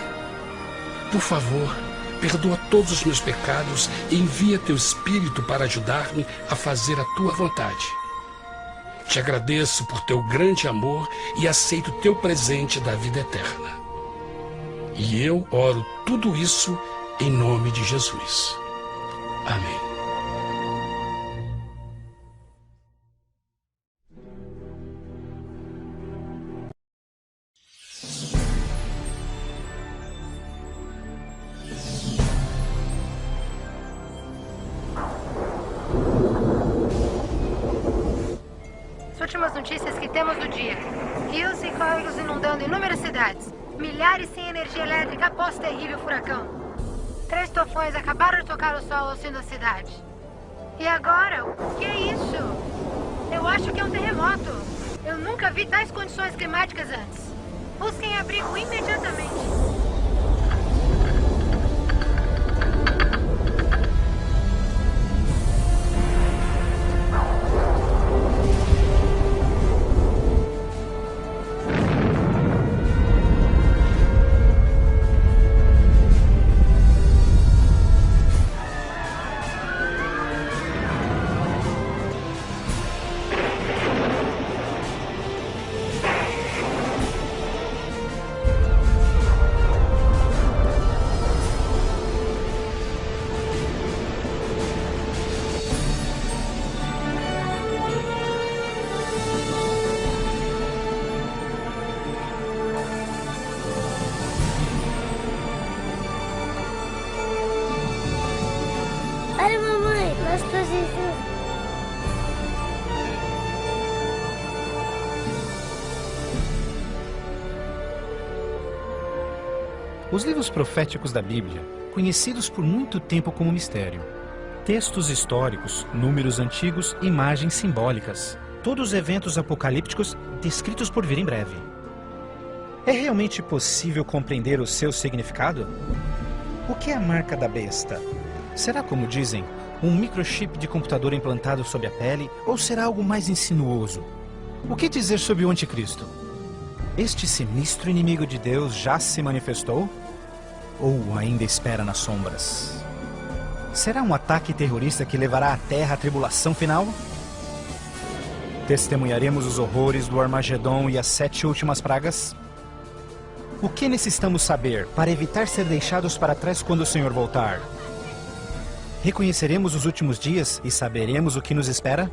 A: Por favor, perdoa todos os meus pecados e envia Teu Espírito para ajudar-me a fazer a Tua vontade. Te agradeço por Teu grande amor e aceito Teu presente da vida eterna. E eu oro tudo isso em nome de Jesus. Amém.
C: Últimas notícias que temos do dia. Rios e córregos inundando inúmeras cidades. Milhares sem energia elétrica após terrível furacão. 3 tufões acabaram de tocar o solo ao sul da cidade. E agora? O que é isso? Eu acho que é um terremoto. Eu nunca vi tais condições climáticas antes. Busquem abrigo imediatamente.
D: Jesus.
B: Os livros proféticos da Bíblia, conhecidos por muito tempo como mistério. Textos históricos, números antigos, imagens simbólicas. Todos os eventos apocalípticos descritos por vir em breve. É realmente possível compreender o seu significado? O que é a marca da besta? Será, como dizem, um microchip de computador implantado sob a pele, ou será algo mais insinuoso? O que dizer sobre o anticristo? Este sinistro inimigo de Deus já se manifestou? Ou ainda espera nas sombras? Será um ataque terrorista que levará a Terra à tribulação final? Testemunharemos os horrores do Armagedon e as 7 últimas pragas? O que necessitamos saber para evitar ser deixados para trás quando o Senhor voltar? Reconheceremos os últimos dias e saberemos o que nos espera?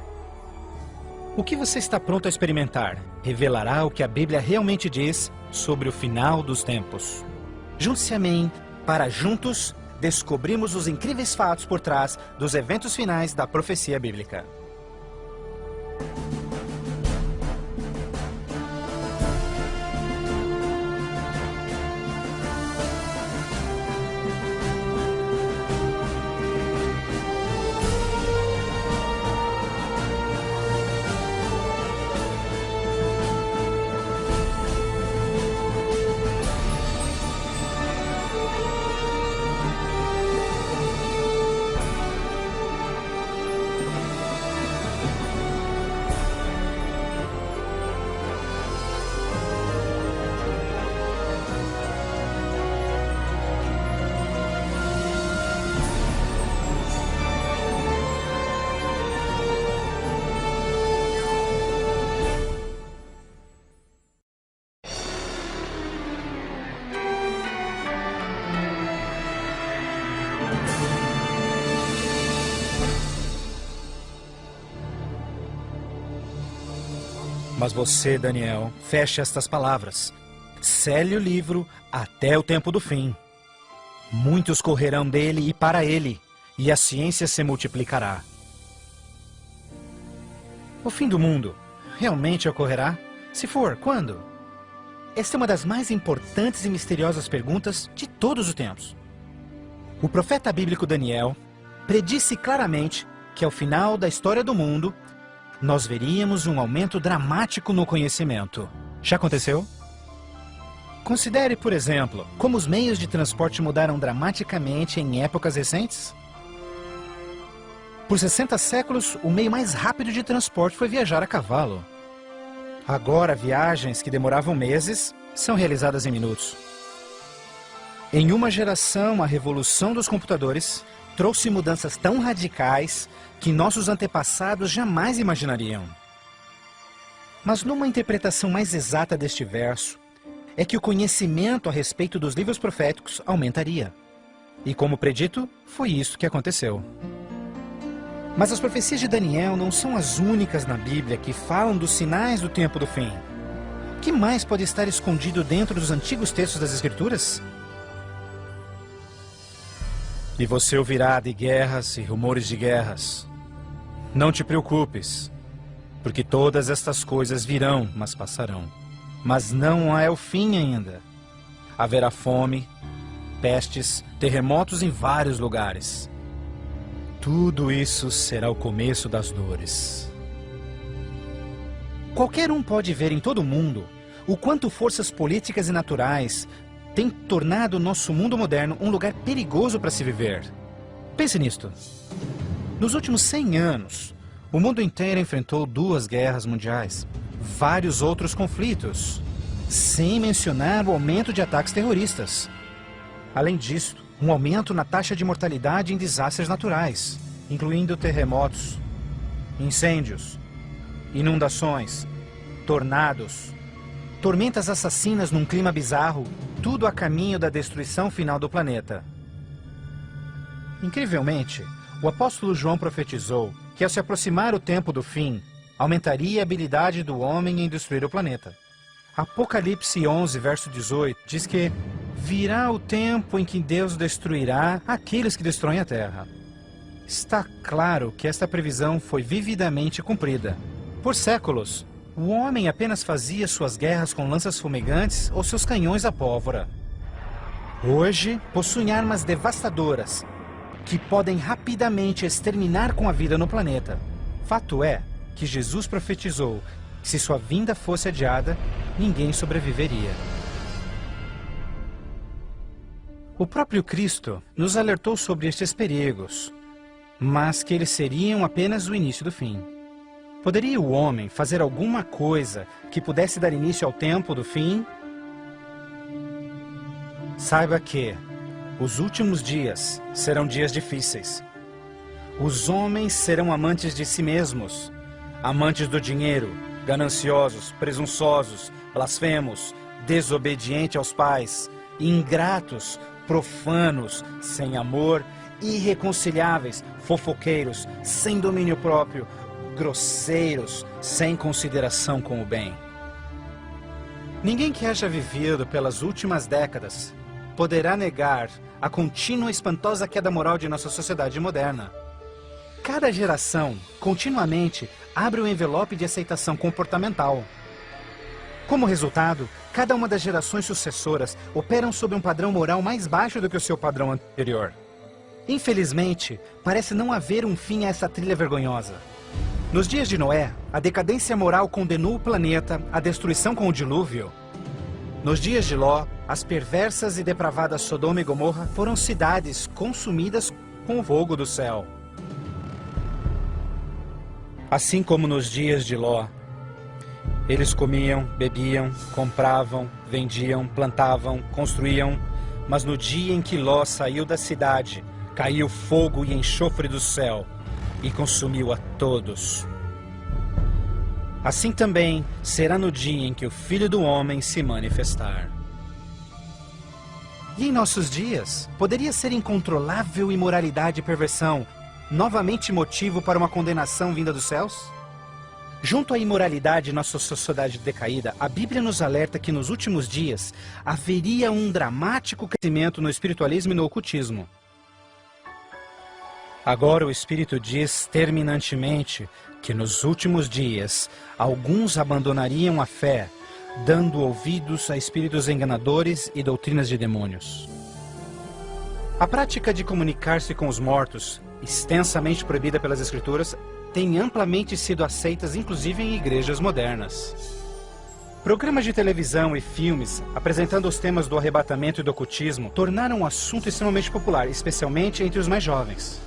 B: O que você está pronto a experimentar revelará o que a Bíblia realmente diz sobre o final dos tempos. Junte-se a mim para juntos descobrirmos os incríveis fatos por trás dos eventos finais da profecia bíblica. Mas você, Daniel, feche estas palavras. Cele o livro até o tempo do fim. Muitos correrão dele e para ele, e a ciência se multiplicará. O fim do mundo realmente ocorrerá? Se for, quando? Esta é uma das mais importantes e misteriosas perguntas de todos os tempos. O profeta bíblico Daniel predisse claramente que ao final da história do mundo, nós veríamos um aumento dramático no conhecimento. Já aconteceu? Considere, por exemplo, como os meios de transporte mudaram dramaticamente em épocas recentes. Por 60 séculos, o meio mais rápido de transporte foi viajar a cavalo. Agora, viagens que demoravam meses são realizadas em minutos. Em uma geração, a revolução dos computadores trouxe mudanças tão radicais que nossos antepassados jamais imaginariam. Mas numa interpretação mais exata deste verso, é que o conhecimento a respeito dos livros proféticos aumentaria. E como predito, foi isso que aconteceu. Mas as profecias de Daniel não são as únicas na Bíblia que falam dos sinais do tempo do fim. O que mais pode estar escondido dentro dos antigos textos das Escrituras? E você ouvirá de guerras e rumores de guerras. Não te preocupes, porque todas estas coisas virão, mas passarão. Mas não é o fim ainda. Haverá fome, pestes, terremotos em vários lugares. Tudo isso será o começo das dores. Qualquer um pode ver em todo o mundo o quanto forças políticas e naturais têm tornado o nosso mundo moderno um lugar perigoso para se viver. Pense nisto. Nos últimos 100 anos, o mundo inteiro enfrentou 2 guerras mundiais, vários outros conflitos, sem mencionar o aumento de ataques terroristas. Além disso, um aumento na taxa de mortalidade em desastres naturais, incluindo terremotos, incêndios, inundações, tornados, tormentas assassinas num clima bizarro, tudo a caminho da destruição final do planeta. Incrivelmente, o apóstolo João profetizou que ao se aproximar o tempo do fim, aumentaria a habilidade do homem em destruir o planeta. Apocalipse 11, verso 18, diz que virá o tempo em que Deus destruirá aqueles que destroem a terra.
D: Está claro que esta previsão foi vividamente cumprida. Por séculos, o homem apenas fazia suas guerras com lanças fumegantes ou seus canhões à pólvora. Hoje, possuem armas devastadoras que podem rapidamente exterminar com a vida no planeta. Fato é que Jesus profetizou que se sua vinda fosse adiada, ninguém sobreviveria. O próprio Cristo nos alertou sobre estes perigos, mas que eles seriam apenas o início do fim. Poderia o homem fazer alguma coisa que pudesse dar início ao tempo do fim? Saiba que os últimos dias serão dias difíceis. Os homens serão amantes de si mesmos, amantes do dinheiro, gananciosos, presunçosos, blasfemos, desobedientes aos pais, ingratos, profanos, sem amor, irreconciliáveis, fofoqueiros, sem domínio próprio, grosseiros, sem consideração com o bem. Ninguém que haja vivido pelas últimas décadas poderá negar a contínua e espantosa queda moral de nossa sociedade moderna. Cada geração, continuamente, abre um envelope de aceitação comportamental. Como resultado, cada uma das gerações sucessoras operam sob um padrão moral mais baixo do que o seu padrão anterior. Infelizmente, parece não haver um fim a essa trilha vergonhosa. Nos dias de Noé, a decadência moral condenou o planeta à destruição com o dilúvio. Nos dias de Ló, as perversas e depravadas Sodoma e Gomorra foram cidades consumidas com o fogo do céu. Assim como nos dias de Ló, eles comiam, bebiam, compravam, vendiam, plantavam, construíam, mas no dia em que Ló saiu da cidade, caiu fogo e enxofre do céu e consumiu a todos. Assim também será no dia em que o Filho do Homem se manifestar. E em nossos dias, poderia ser incontrolável imoralidade e perversão novamente motivo para uma condenação vinda dos céus? Junto à imoralidade em nossa sociedade decaída, a Bíblia nos alerta que nos últimos dias haveria um dramático crescimento no espiritualismo e no ocultismo. Agora o Espírito diz terminantemente que nos últimos dias alguns abandonariam a fé, dando ouvidos a espíritos enganadores e doutrinas de demônios. A prática de comunicar-se com os mortos, extensamente proibida pelas Escrituras, tem amplamente sido aceitas inclusive em igrejas modernas. Programas de televisão e filmes apresentando os temas do arrebatamento e do ocultismo tornaram um assunto extremamente popular, especialmente entre os mais jovens.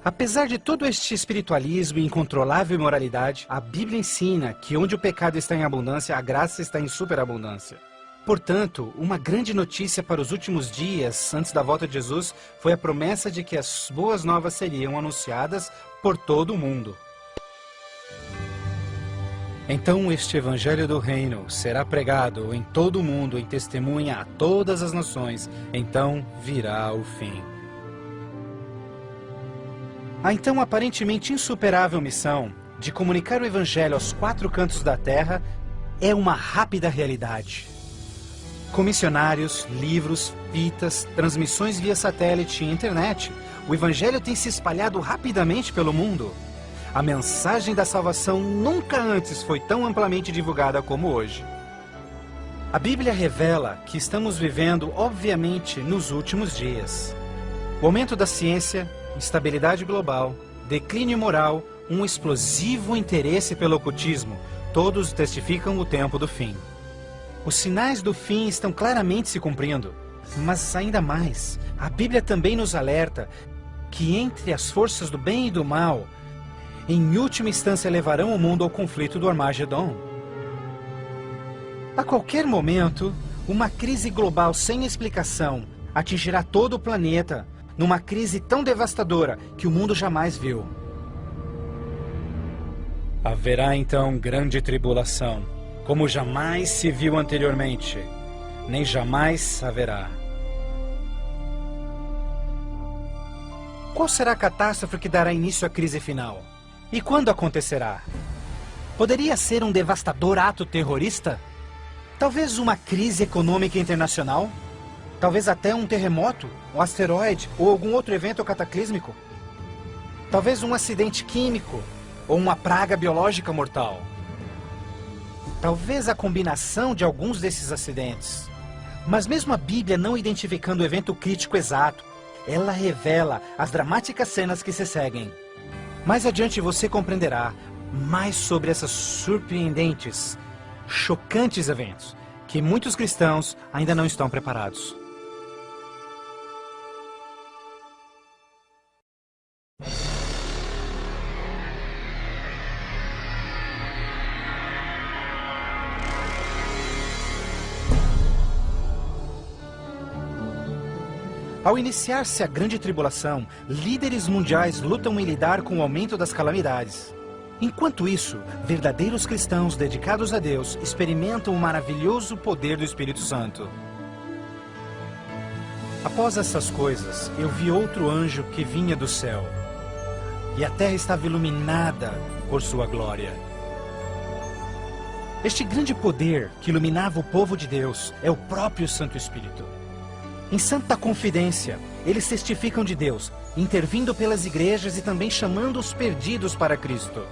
D: Apesar de todo este espiritualismo e incontrolável imoralidade, a Bíblia ensina que onde o pecado está em abundância, a graça está em superabundância. Portanto, uma grande notícia para os últimos dias, antes da volta de Jesus, foi a promessa de que as boas novas seriam anunciadas por todo o mundo. Então este evangelho do reino será pregado em todo o mundo em testemunha a todas as nações, então virá o fim. A então aparentemente insuperável missão de comunicar o evangelho aos 4 cantos da terra é uma rápida realidade. Com missionários, livros, fitas, transmissões via satélite e internet, o evangelho tem se espalhado rapidamente pelo mundo. A mensagem da salvação nunca antes foi tão amplamente divulgada como hoje. A Bíblia revela que estamos vivendo, obviamente, nos últimos dias. O aumento da ciência, instabilidade global, declínio moral, um explosivo interesse pelo ocultismo, todos testificam o tempo do fim. Os sinais do fim estão claramente se cumprindo, mas ainda mais, a Bíblia também nos alerta que entre as forças do bem e do mal, em última instância levarão o mundo ao conflito do Armagedon. A qualquer momento, uma crise global sem explicação atingirá todo o planeta, numa crise tão devastadora que o mundo jamais viu. Haverá então grande tribulação, como jamais se viu anteriormente, nem jamais haverá. Qual será a catástrofe que dará início à crise final? E quando acontecerá? Poderia ser um devastador ato terrorista? Talvez uma crise econômica internacional? Talvez até um terremoto, um asteroide ou algum outro evento cataclísmico? Talvez um acidente químico ou uma praga biológica mortal. Talvez a combinação de alguns desses acidentes. Mas mesmo a Bíblia não identificando o evento crítico exato, ela revela as dramáticas cenas que se seguem. Mais adiante você compreenderá mais sobre essas surpreendentes, chocantes eventos que muitos cristãos ainda não estão preparados. Ao iniciar-se a Grande Tribulação, líderes mundiais lutam em lidar com o aumento das calamidades. Enquanto isso, verdadeiros cristãos dedicados a Deus experimentam o maravilhoso poder do Espírito Santo. Após essas coisas, eu vi outro anjo que vinha do céu, e a terra estava iluminada por sua glória. Este grande poder que iluminava o povo de Deus é o próprio Santo Espírito. Em santa confidência, eles testificam de Deus, intervindo pelas igrejas e também chamando os perdidos para Cristo.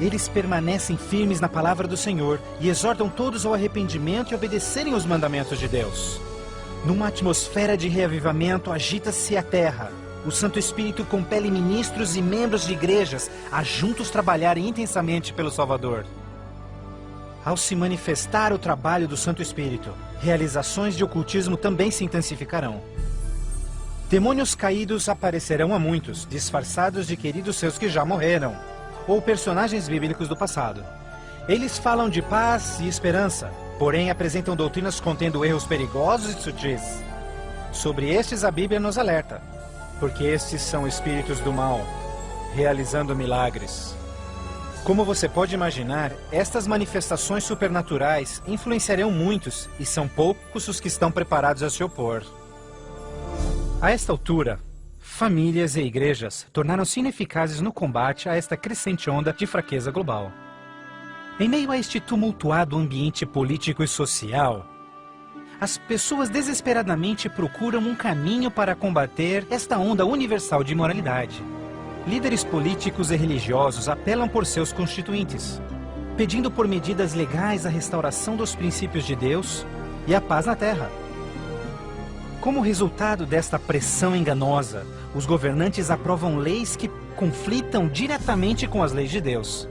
D: Eles permanecem firmes na palavra do Senhor e exortam todos ao arrependimento e obedecerem os mandamentos de Deus. Numa atmosfera de reavivamento, agita-se a terra. O Santo Espírito compele ministros e membros de igrejas a juntos trabalharem intensamente pelo Salvador. Ao se manifestar o trabalho do Santo Espírito, realizações de ocultismo também se intensificarão. Demônios caídos aparecerão a muitos, disfarçados de queridos seus que já morreram, ou personagens bíblicos do passado. Eles falam de paz e esperança, porém apresentam doutrinas contendo erros perigosos e sutis. Sobre estes a Bíblia nos alerta, porque estes são espíritos do mal, realizando milagres. Como você pode imaginar, estas manifestações supernaturais influenciarão muitos e são poucos os que estão preparados a se opor. A esta altura, famílias e igrejas tornaram-se ineficazes no combate a esta crescente onda de fraqueza global. Em meio a este tumultuado ambiente político e social, as pessoas desesperadamente procuram um caminho para combater esta onda universal de imoralidade. Líderes políticos e religiosos apelam por seus constituintes, pedindo por medidas legais a restauração dos princípios de Deus e a paz na terra. Como resultado desta pressão enganosa, os governantes aprovam leis que conflitam diretamente com as leis de Deus.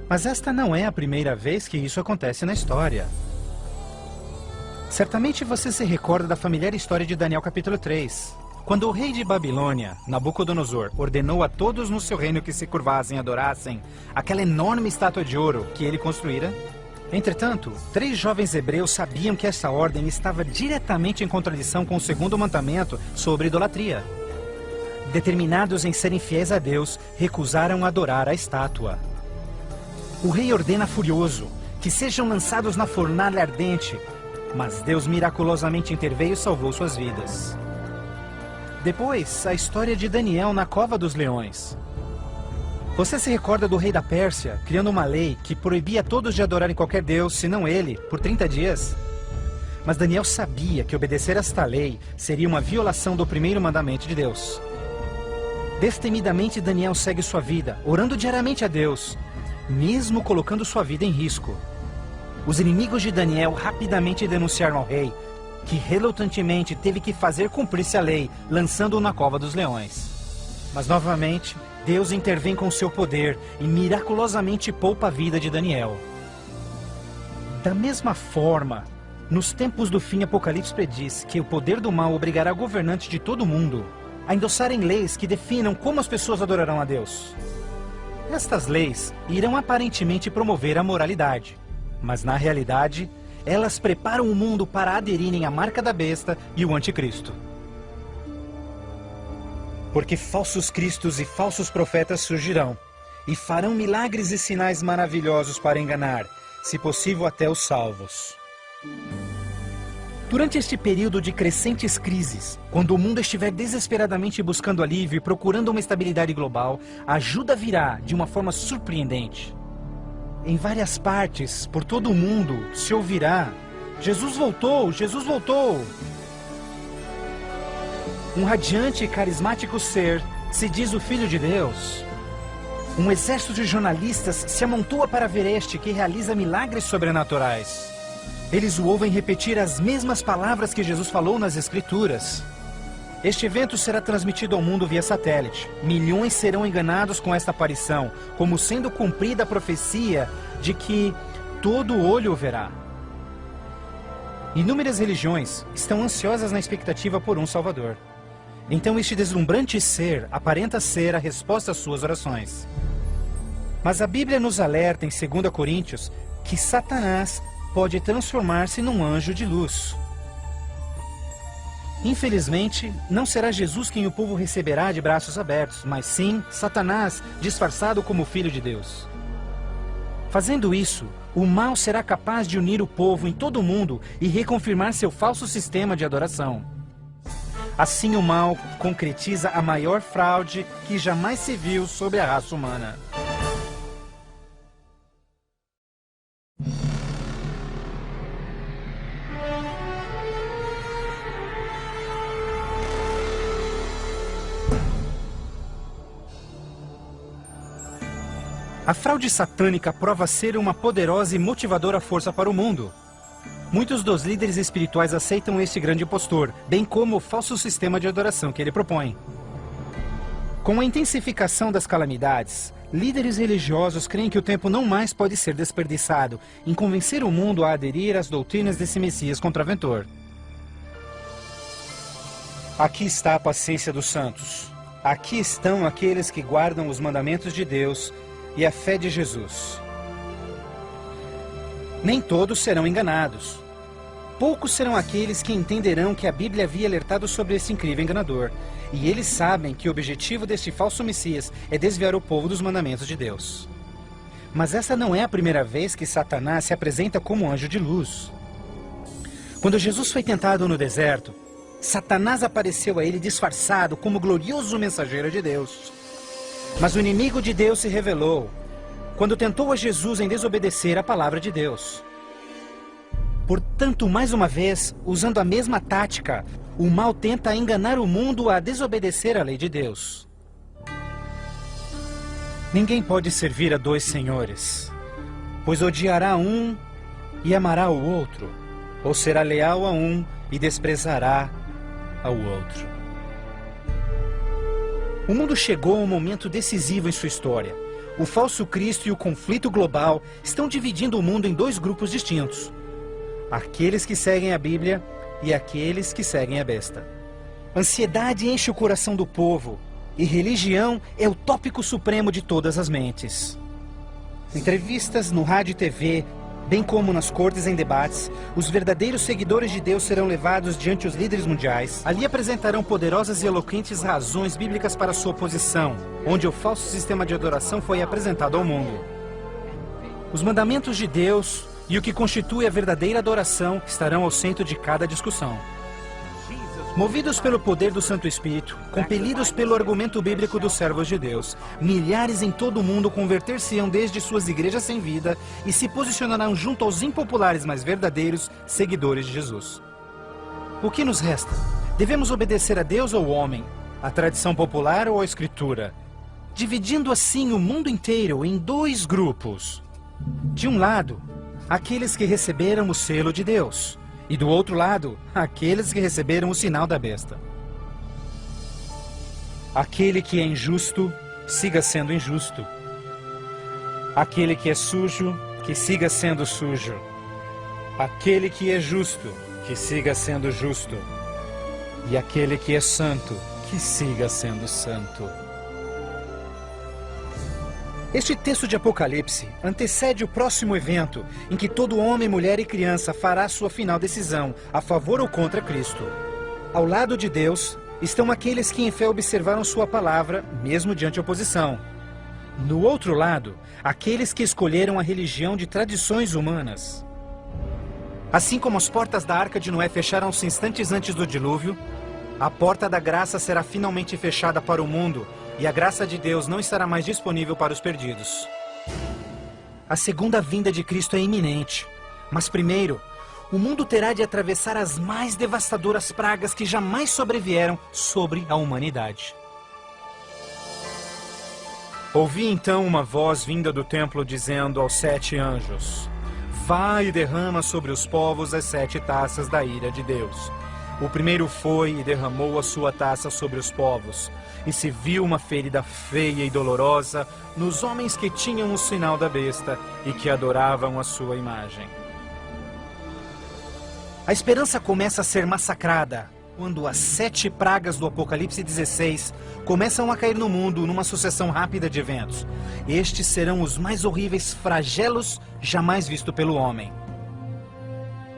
D: Mas esta não é a primeira vez que isso acontece na história. Certamente você se recorda da familiar história de Daniel capítulo 3. Quando o rei de Babilônia, Nabucodonosor, ordenou a todos no seu reino que se curvassem e adorassem aquela enorme estátua de ouro que ele construíra. Entretanto, 3 jovens hebreus sabiam que essa ordem estava diretamente em contradição com o segundo mandamento sobre idolatria. Determinados em serem fiéis a Deus, recusaram adorar a estátua. O rei ordena furioso que sejam lançados na fornalha ardente, mas Deus miraculosamente interveio e salvou suas vidas. Depois, a história de Daniel na cova dos leões. Você se recorda do rei da Pérsia, criando uma lei que proibia todos de adorarem qualquer deus, senão ele, por 30 dias? Mas Daniel sabia que obedecer esta lei seria uma violação do primeiro mandamento de Deus. Destemidamente, Daniel segue sua vida, orando diariamente a Deus, mesmo colocando sua vida em risco. Os inimigos de Daniel rapidamente denunciaram ao rei, que relutantemente teve que fazer cumprir-se a lei, lançando-o na cova dos leões. Mas novamente, Deus intervém com seu poder e miraculosamente poupa a vida de Daniel. Da mesma forma, nos tempos do fim, Apocalipse prediz que o poder do mal obrigará governantes de todo o mundo a endossarem leis que definam como as pessoas adorarão a Deus. Estas leis irão aparentemente promover a moralidade, mas na realidade, elas preparam o mundo para aderirem à marca da besta e o anticristo. Porque falsos cristos e falsos profetas surgirão e farão milagres e sinais maravilhosos para enganar, se possível até os salvos. Durante este período de crescentes crises, quando o mundo estiver desesperadamente buscando alívio e procurando uma estabilidade global, a ajuda virá de uma forma surpreendente. Em várias partes, por todo o mundo, se ouvirá: Jesus voltou! Jesus voltou! Um radiante e carismático ser se diz o Filho de Deus. Um exército de jornalistas se amontoa para ver este que realiza milagres sobrenaturais. Eles o ouvem repetir as mesmas palavras que Jesus falou nas Escrituras. Este evento será transmitido ao mundo via satélite. Milhões serão enganados com esta aparição, como sendo cumprida a profecia de que todo olho o verá. Inúmeras religiões estão ansiosas na expectativa por um Salvador. Então este deslumbrante ser aparenta ser a resposta às suas orações. Mas a Bíblia nos alerta em 2 Coríntios que Satanás pode transformar-se num anjo de luz. Infelizmente, não será Jesus quem o povo receberá de braços abertos, mas sim Satanás, disfarçado como Filho de Deus. Fazendo isso, o mal será capaz de unir o povo em todo o mundo e reconfirmar seu falso sistema de adoração. Assim, o mal concretiza a maior fraude que jamais se viu sobre a raça humana. A fraude satânica prova ser uma poderosa e motivadora força para o mundo. Muitos dos líderes espirituais aceitam este grande impostor, bem como o falso sistema de adoração que ele propõe. Com a intensificação das calamidades, líderes religiosos creem que o tempo não mais pode ser desperdiçado em convencer o mundo a aderir às doutrinas desse Messias contraventor. Aqui está a paciência dos santos. Aqui estão aqueles que guardam os mandamentos de Deus e a fé de Jesus. Nem todos serão enganados. Poucos serão aqueles que entenderão que a Bíblia havia alertado sobre esse incrível enganador. E eles sabem que o objetivo deste falso Messias é desviar o povo dos mandamentos de Deus. Mas essa não é a primeira vez que Satanás se apresenta como anjo de luz. Quando Jesus foi tentado no deserto, Satanás apareceu a ele disfarçado como glorioso mensageiro de Deus. Mas o inimigo de Deus se revelou quando tentou a Jesus em desobedecer a palavra de Deus. Portanto, mais uma vez, usando a mesma tática, o mal tenta enganar o mundo a desobedecer a lei de Deus. Ninguém pode servir a dois senhores, pois odiará um e amará o outro, ou será leal a um e desprezará ao outro. O mundo chegou a um momento decisivo em sua história. O falso Cristo e o conflito global estão dividindo o mundo em dois grupos distintos: aqueles que seguem a Bíblia e aqueles que seguem a besta. Ansiedade enche o coração do povo, e religião é o tópico supremo de todas as mentes. Entrevistas no rádio e TV, bem como nas cortes em debates, os verdadeiros seguidores de Deus serão levados diante os líderes mundiais. Ali apresentarão poderosas e eloquentes razões bíblicas para sua oposição, onde o falso sistema de adoração foi apresentado ao mundo. Os mandamentos de Deus e o que constitui a verdadeira adoração estarão ao centro de cada discussão. Movidos pelo poder do Santo Espírito, compelidos pelo argumento bíblico dos servos de Deus, milhares em todo o mundo converter-se-ão desde suas igrejas sem vida e se posicionarão junto aos impopulares, mas verdadeiros seguidores de Jesus. O que nos resta? Devemos obedecer a Deus ou ao homem, à tradição popular ou à Escritura, dividindo assim o mundo inteiro em dois grupos. De um lado, aqueles que receberam o selo de Deus, e do outro lado, aqueles que receberam o sinal da besta. Aquele que é injusto, siga sendo injusto. Aquele que é sujo, que siga sendo sujo. Aquele que é justo, que siga sendo justo. E aquele que é santo, que siga sendo santo. Este texto de Apocalipse antecede o próximo evento em que todo homem, mulher e criança fará sua final decisão, a favor ou contra Cristo. Ao lado de Deus estão aqueles que em fé observaram sua palavra, mesmo diante oposição. No outro lado, aqueles que escolheram a religião de tradições humanas. Assim como as portas da Arca de Noé fecharam-se instantes antes do dilúvio, a porta da graça será finalmente fechada para o mundo, e a graça de Deus não estará mais disponível para os perdidos. A segunda vinda de Cristo é iminente, mas primeiro, o mundo terá de atravessar as mais devastadoras pragas que jamais sobrevieram sobre a humanidade. Ouvi então uma voz vinda do templo dizendo aos 7 anjos: vai e derrama sobre os povos as 7 taças da ira de Deus. O primeiro foi e derramou a sua taça sobre os povos, e se viu uma ferida feia e dolorosa nos homens que tinham o sinal da besta e que adoravam a sua imagem. A esperança começa a ser massacrada quando as 7 pragas do Apocalipse 16 começam a cair no mundo numa sucessão rápida de eventos. Estes serão os mais horríveis flagelos jamais vistos pelo homem.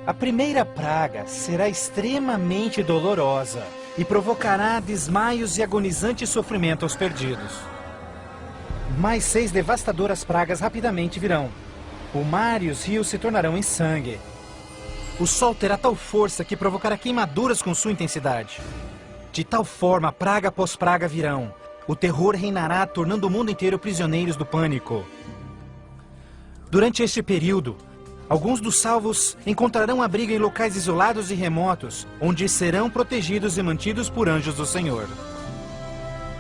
D: A primeira praga será extremamente dolorosa e provocará desmaios e agonizante sofrimento aos perdidos. Mais 6 devastadoras pragas rapidamente virão. O mar e os rios se tornarão em sangue. O sol terá tal força que provocará queimaduras com sua intensidade. De tal forma, praga após praga virão. O terror reinará, tornando o mundo inteiro prisioneiros do pânico. Durante este período, alguns dos salvos encontrarão abrigo em locais isolados e remotos, onde serão protegidos e mantidos por anjos do Senhor.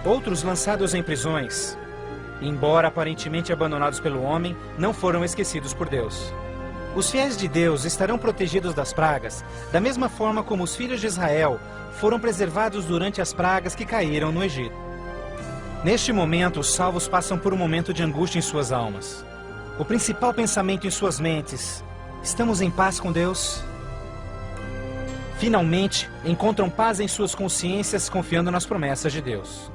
D: Outros, lançados em prisões, embora aparentemente abandonados pelo homem, não foram esquecidos por Deus. Os fiéis de Deus estarão protegidos das pragas, da mesma forma como os filhos de Israel foram preservados durante as pragas que caíram no Egito. Neste momento, os salvos passam por um momento de angústia em suas almas. O principal pensamento em suas mentes: estamos em paz com Deus? Finalmente, encontram paz em suas consciências, confiando nas promessas de Deus.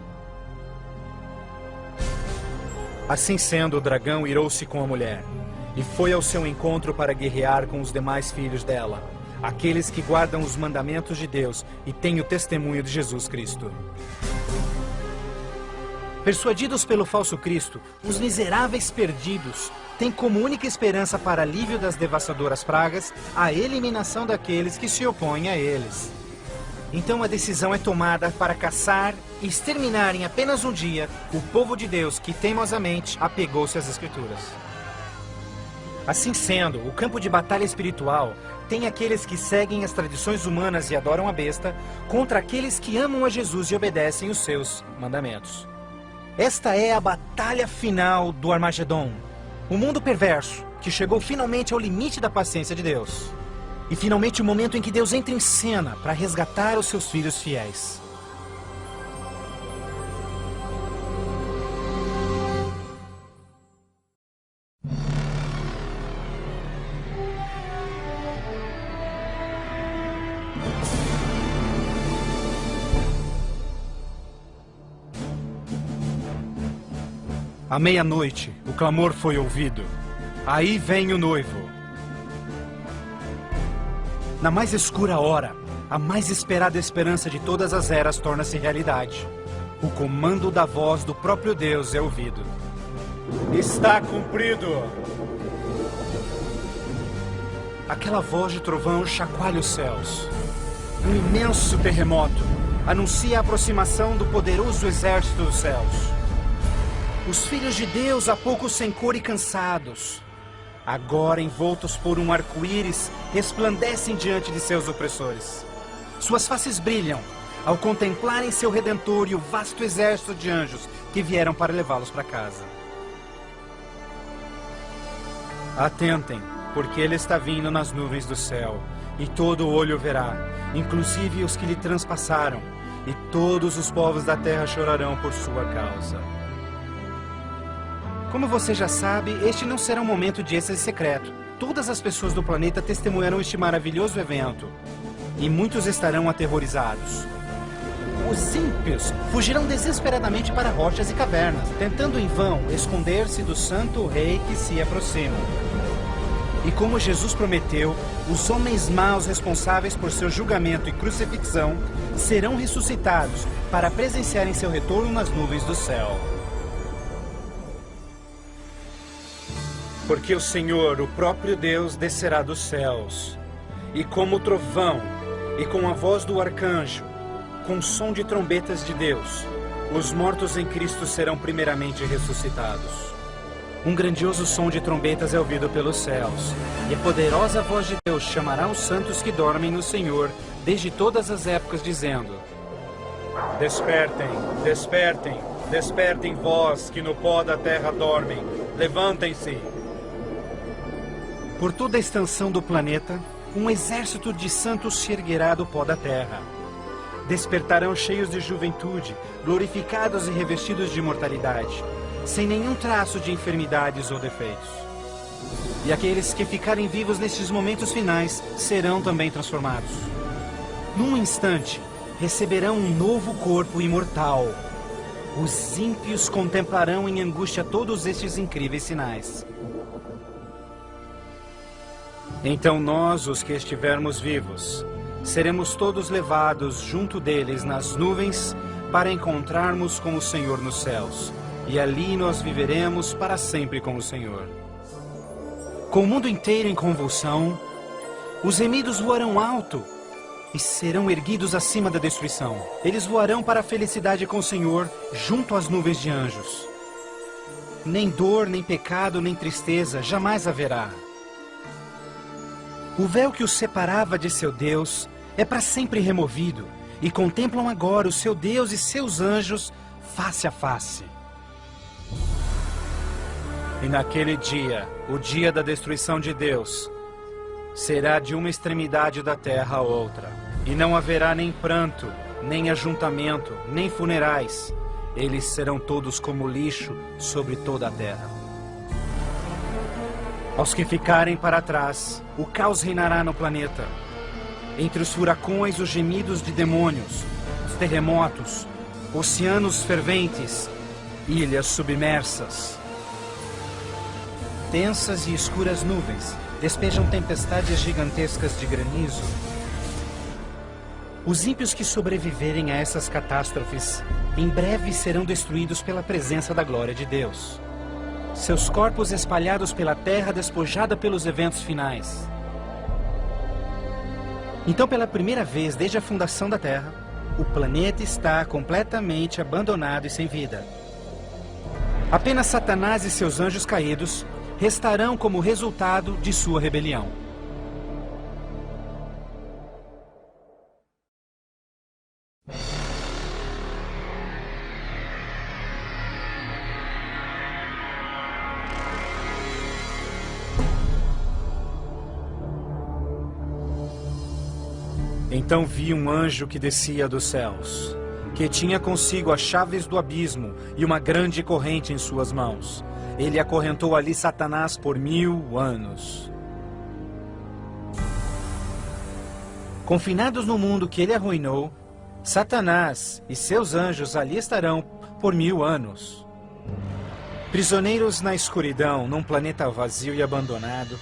D: Assim sendo, o dragão irou-se com a mulher e foi ao seu encontro para guerrear com os demais filhos dela, aqueles que guardam os mandamentos de Deus e têm o testemunho de Jesus Cristo. Persuadidos pelo falso Cristo, os miseráveis perdidos têm como única esperança para alívio das devastadoras pragas a eliminação daqueles que se opõem a eles. Então a decisão é tomada para caçar e exterminar em apenas um dia o povo de Deus que teimosamente apegou-se às Escrituras. Assim sendo, o campo de batalha espiritual tem aqueles que seguem as tradições humanas e adoram a besta contra aqueles que amam a Jesus e obedecem os seus mandamentos. Esta é a batalha final do Armagedon. O mundo perverso, que chegou finalmente ao limite da paciência de Deus. E finalmente o momento em que Deus entra em cena para resgatar os seus filhos fiéis. À meia-noite, o clamor foi ouvido. Aí vem o noivo. Na mais escura hora, a mais esperada esperança de todas as eras torna-se realidade. O comando da voz do próprio Deus é ouvido. Está cumprido! Aquela voz de trovão chacoalha os céus. Um imenso terremoto anuncia a aproximação do poderoso exército dos céus. Os filhos de Deus, há pouco sem cor e cansados, agora envoltos por um arco-íris, resplandecem diante de seus opressores. Suas faces brilham ao contemplarem seu Redentor e o vasto exército de anjos que vieram para levá-los para casa. Atentem, porque ele está vindo nas nuvens do céu, e todo olho verá, inclusive os que lhe transpassaram, e todos os povos da terra chorarão por sua causa. Como você já sabe, este não será um momento de êxtase secreto. Todas as pessoas do planeta testemunharão este maravilhoso evento. E muitos estarão aterrorizados. Os ímpios fugirão desesperadamente para rochas e cavernas, tentando em vão esconder-se do santo rei que se aproxima. E como Jesus prometeu, os homens maus responsáveis por seu julgamento e crucifixão serão ressuscitados para presenciarem seu retorno nas nuvens do céu. Porque o Senhor, o próprio Deus, descerá dos céus, e como o trovão, e com a voz do arcanjo, com o som de trombetas de Deus, os mortos em Cristo serão primeiramente ressuscitados. um grandioso som de trombetas é ouvido pelos céus, e a poderosa voz de Deus chamará os santos que dormem no Senhor desde todas as épocas, dizendo: Despertem, despertem, despertem vós que no pó da terra dormem, levantem-se. Por toda a extensão do planeta, um exército de santos se erguerá do pó da terra. Despertarão cheios de juventude, glorificados e revestidos de imortalidade, sem nenhum traço de enfermidades ou defeitos. E aqueles que ficarem vivos nestes momentos finais serão também transformados. Num instante, receberão um novo corpo imortal. Os ímpios contemplarão em angústia todos estes incríveis sinais. Então nós, os que estivermos vivos, seremos todos levados junto deles nas nuvens para encontrarmos com o Senhor nos céus. E ali nós viveremos para sempre com o Senhor. Com o mundo inteiro em convulsão, os remidos voarão alto e serão erguidos acima da destruição. Eles voarão para a felicidade com o Senhor, junto às nuvens de anjos. Nem dor, nem pecado, nem tristeza jamais haverá. O véu que os separava de seu Deus é para sempre removido, e contemplam agora o seu Deus e seus anjos face a face. E naquele dia, o dia da destruição de Deus, será de uma extremidade da terra a outra. E não haverá nem pranto, nem ajuntamento, nem funerais. Eles serão todos como lixo sobre toda a terra. Aos que ficarem para trás, o caos reinará no planeta. Entre os furacões, os gemidos de demônios, os terremotos, oceanos ferventes, ilhas submersas. Tensas e escuras nuvens despejam tempestades gigantescas de granizo. Os ímpios que sobreviverem a essas catástrofes, em breve serão destruídos pela presença da glória de Deus. Seus corpos espalhados pela terra, despojada pelos eventos finais. Então, pela primeira vez desde a fundação da Terra, o planeta está completamente abandonado e sem vida. Apenas Satanás e seus anjos caídos restarão como resultado de sua rebelião. Então vi um anjo que descia dos céus, que tinha consigo as chaves do abismo e uma grande corrente em suas mãos. Ele acorrentou ali Satanás por 1000 anos. Confinados no mundo que ele arruinou, Satanás e seus anjos ali estarão por 1000 anos. Prisioneiros na escuridão, num planeta vazio e abandonado,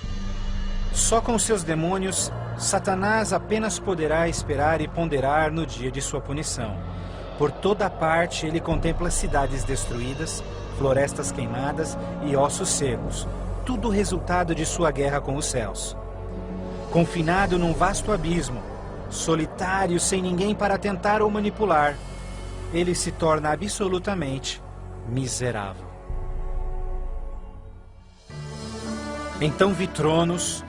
D: só com seus demônios, Satanás apenas poderá esperar e ponderar no dia de sua punição. Por toda parte ele contempla cidades destruídas, florestas queimadas e ossos secos, tudo resultado de sua guerra com os céus. Confinado num vasto abismo, solitário, sem ninguém para tentar ou manipular, ele se torna absolutamente miserável. Então vi tronos,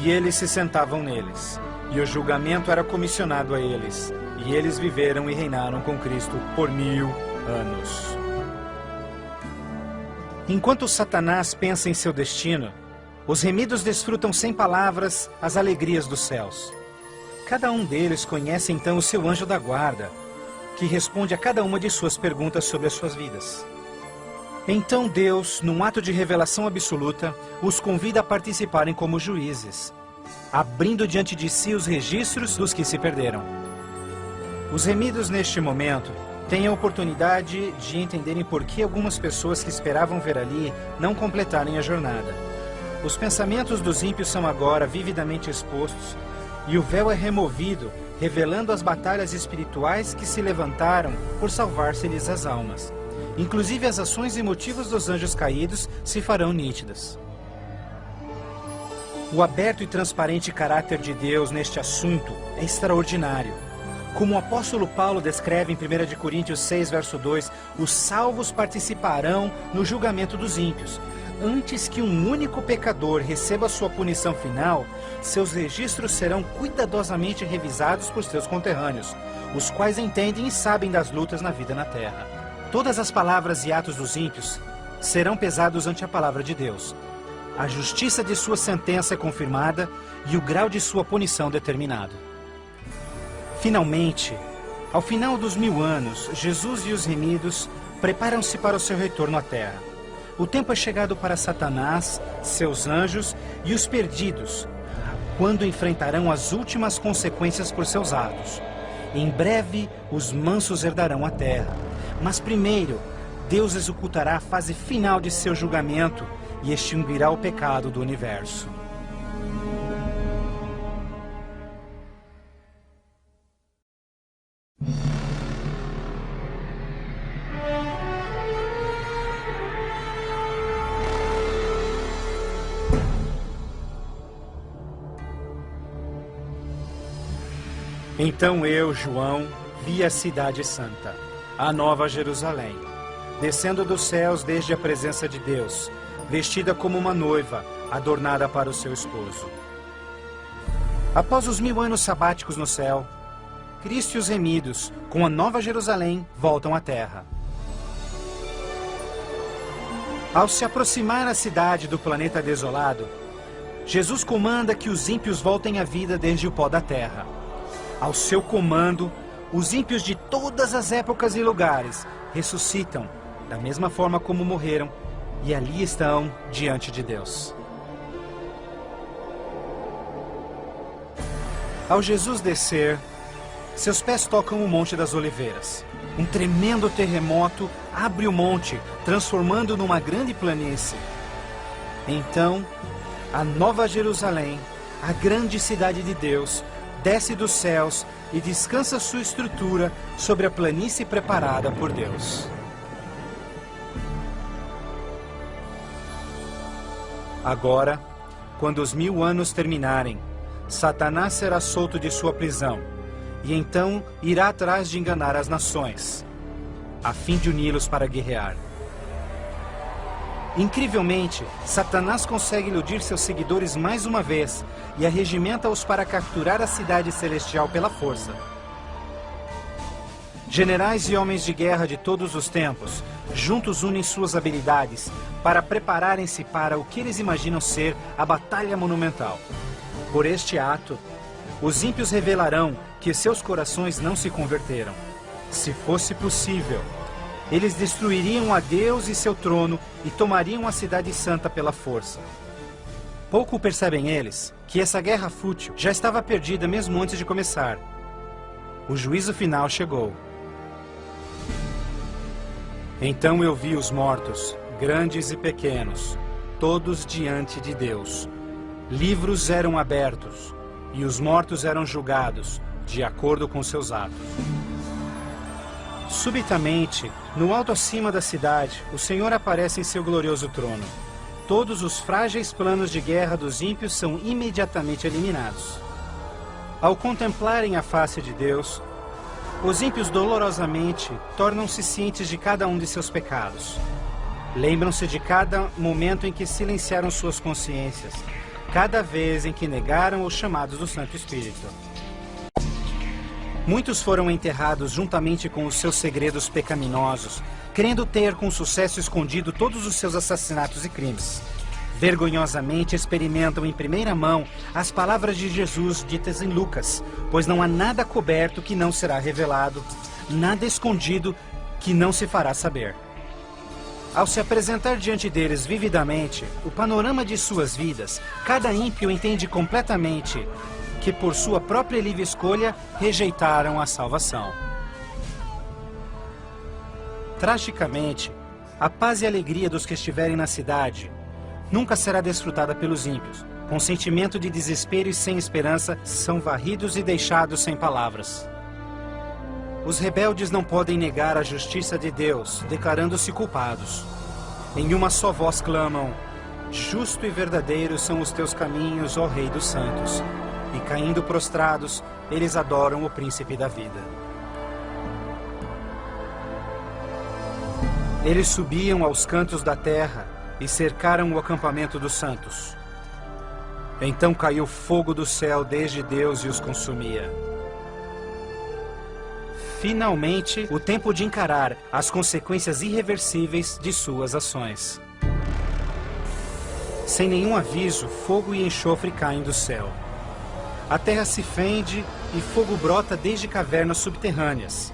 D: e eles se sentavam neles, e o julgamento era comissionado a eles, e eles viveram e reinaram com Cristo por 1000 anos. Enquanto Satanás pensa em seu destino, os remidos desfrutam sem palavras as alegrias dos céus. Cada um deles conhece então o seu anjo da guarda, que responde a cada uma de suas perguntas sobre as suas vidas. Então Deus, num ato de revelação absoluta, os convida a participarem como juízes, abrindo diante de si os registros dos que se perderam. Os remidos neste momento têm a oportunidade de entenderem por que algumas pessoas que esperavam ver ali não completarem a jornada. Os pensamentos dos ímpios são agora vividamente expostos e o véu é removido, revelando as batalhas espirituais que se levantaram por salvar-se-lhes as almas. Inclusive as ações e motivos dos anjos caídos se farão nítidas. O aberto e transparente caráter de Deus neste assunto é extraordinário. Como o apóstolo Paulo descreve em 1 Coríntios 6, verso 2, os salvos participarão no julgamento dos ímpios. antes que um único pecador receba sua punição final, seus registros serão cuidadosamente revisados por seus conterrâneos, os quais entendem e sabem das lutas na vida na terra. Todas as palavras e atos dos ímpios serão pesados ante a palavra de Deus. A justiça de sua sentença é confirmada e o grau de sua punição determinado. Finalmente, ao final dos 1000 anos, Jesus e os remidos preparam-se para o seu retorno à terra. O tempo é chegado para Satanás, seus anjos e os perdidos, quando enfrentarão as últimas consequências por seus atos. Em breve, os mansos herdarão a terra. Mas primeiro, Deus executará a fase final de seu julgamento e extinguirá o pecado do universo. Então eu, João, vi a cidade santa, a nova Jerusalém, descendo dos céus desde a presença de Deus, vestida como uma noiva, adornada para o seu esposo. Após os 1000 anos sabáticos no céu, Cristo e os remidos, com a nova Jerusalém, voltam à terra. Ao se aproximar a cidade do planeta desolado, Jesus comanda que os ímpios voltem à vida desde o pó da terra. Ao seu comando, os ímpios de todas as épocas e lugares ressuscitam, da mesma forma como morreram, e ali estão diante de Deus. Ao Jesus descer, seus pés tocam o Monte das Oliveiras. Um tremendo terremoto abre o monte, transformando-o numa grande planície. Então, a Nova Jerusalém, a grande cidade de Deus, desce dos céus e descansa sua estrutura sobre a planície preparada por Deus. Agora, quando os 1000 anos terminarem, Satanás será solto de sua prisão, e então irá atrás de enganar as nações, a fim de uni-los para guerrear. Incrivelmente, Satanás consegue iludir seus seguidores mais uma vez e arregimenta-os para capturar a cidade celestial pela força. Generais e homens de guerra de todos os tempos, juntos unem suas habilidades para prepararem-se para o que eles imaginam ser a batalha monumental. Por este ato, os ímpios revelarão que seus corações não se converteram. Se fosse possível, eles destruiriam a Deus e seu trono e tomariam a cidade santa pela força. Pouco percebem eles que essa guerra fútil já estava perdida mesmo antes de começar. O juízo final chegou. Então eu vi os mortos, grandes e pequenos, todos diante de Deus. Livros eram abertos e os mortos eram julgados de acordo com seus atos. Subitamente, no alto acima da cidade, o Senhor aparece em seu glorioso trono. Todos os frágeis planos de guerra dos ímpios são imediatamente eliminados. Ao contemplarem a face de Deus, os ímpios dolorosamente tornam-se cientes de cada um de seus pecados. Lembram-se de cada momento em que silenciaram suas consciências, cada vez em que negaram os chamados do Santo Espírito. Muitos foram enterrados juntamente com os seus segredos pecaminosos, querendo ter com sucesso escondido todos os seus assassinatos e crimes. Vergonhosamente experimentam em primeira mão as palavras de Jesus ditas em Lucas, pois não há nada coberto que não será revelado, nada escondido que não se fará saber. Ao se apresentar diante deles vividamente o panorama de suas vidas, cada ímpio entende completamente que por sua própria livre escolha rejeitaram a salvação. Tragicamente, a paz e alegria dos que estiverem na cidade nunca será desfrutada pelos ímpios. Com sentimento de desespero e sem esperança, são varridos e deixados sem palavras. Os rebeldes não podem negar a justiça de Deus, declarando-se culpados. Em uma só voz clamam: justo e verdadeiro são os teus caminhos, ó Rei dos Santos. E caindo prostrados, eles adoram o Príncipe da Vida. Eles subiam aos cantos da terra e cercaram o acampamento dos santos. Então caiu fogo do céu desde Deus e os consumia. Finalmente, o tempo de encarar as consequências irreversíveis de suas ações. Sem nenhum aviso, fogo e enxofre caem do céu. A terra se fende e fogo brota desde cavernas subterrâneas.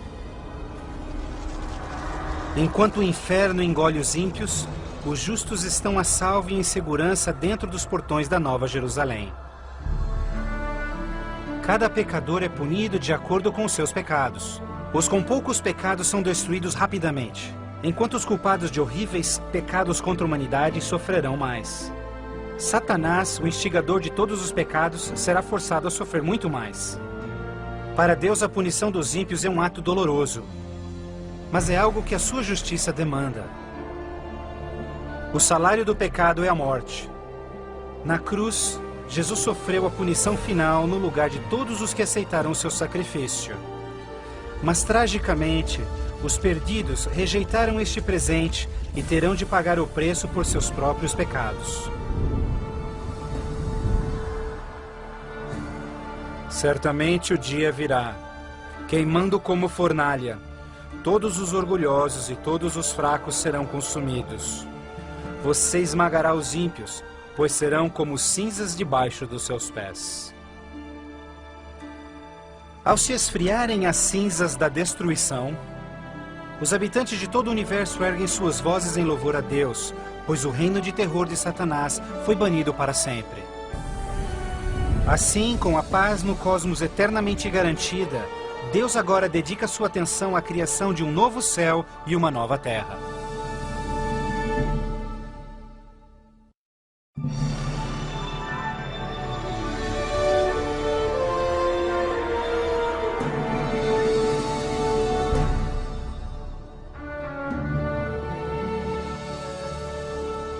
D: Enquanto o inferno engole os ímpios, os justos estão a salvo e em segurança dentro dos portões da Nova Jerusalém. Cada pecador é punido de acordo com os seus pecados. Os com poucos pecados são destruídos rapidamente, enquanto os culpados de horríveis pecados contra a humanidade sofrerão mais. Satanás, o instigador de todos os pecados, será forçado a sofrer muito mais. Para Deus, a punição dos ímpios é um ato doloroso, mas é algo que a sua justiça demanda. O salário do pecado é a morte. Na cruz, Jesus sofreu a punição final no lugar de todos os que aceitaram o seu sacrifício. Mas, tragicamente, os perdidos rejeitaram este presente e terão de pagar o preço por seus próprios pecados. Certamente o dia virá, queimando como fornalha. Todos os orgulhosos e todos os fracos serão consumidos. Você esmagará os ímpios, pois serão como cinzas debaixo dos seus pés. Ao se esfriarem as cinzas da destruição, os habitantes de todo o universo erguem suas vozes em louvor a Deus, pois o reino de terror de Satanás foi banido para sempre. Assim, com a paz no cosmos eternamente garantida, Deus agora dedica sua atenção à criação de um novo céu e uma nova terra.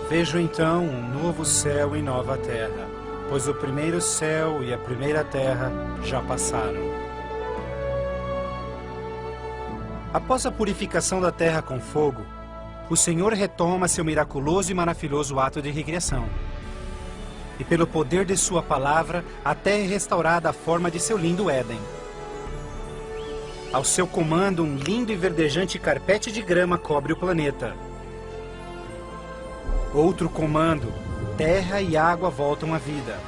D: Vejo então um novo céu e nova terra, pois o primeiro céu e a primeira terra já passaram. Após a purificação da terra com fogo, o Senhor retoma seu miraculoso e maravilhoso ato de recriação. E pelo poder de sua palavra, a terra é restaurada à forma de seu lindo Éden. Ao seu comando, um lindo e verdejante carpete de grama cobre o planeta. Outro comando, terra e água voltam à vida.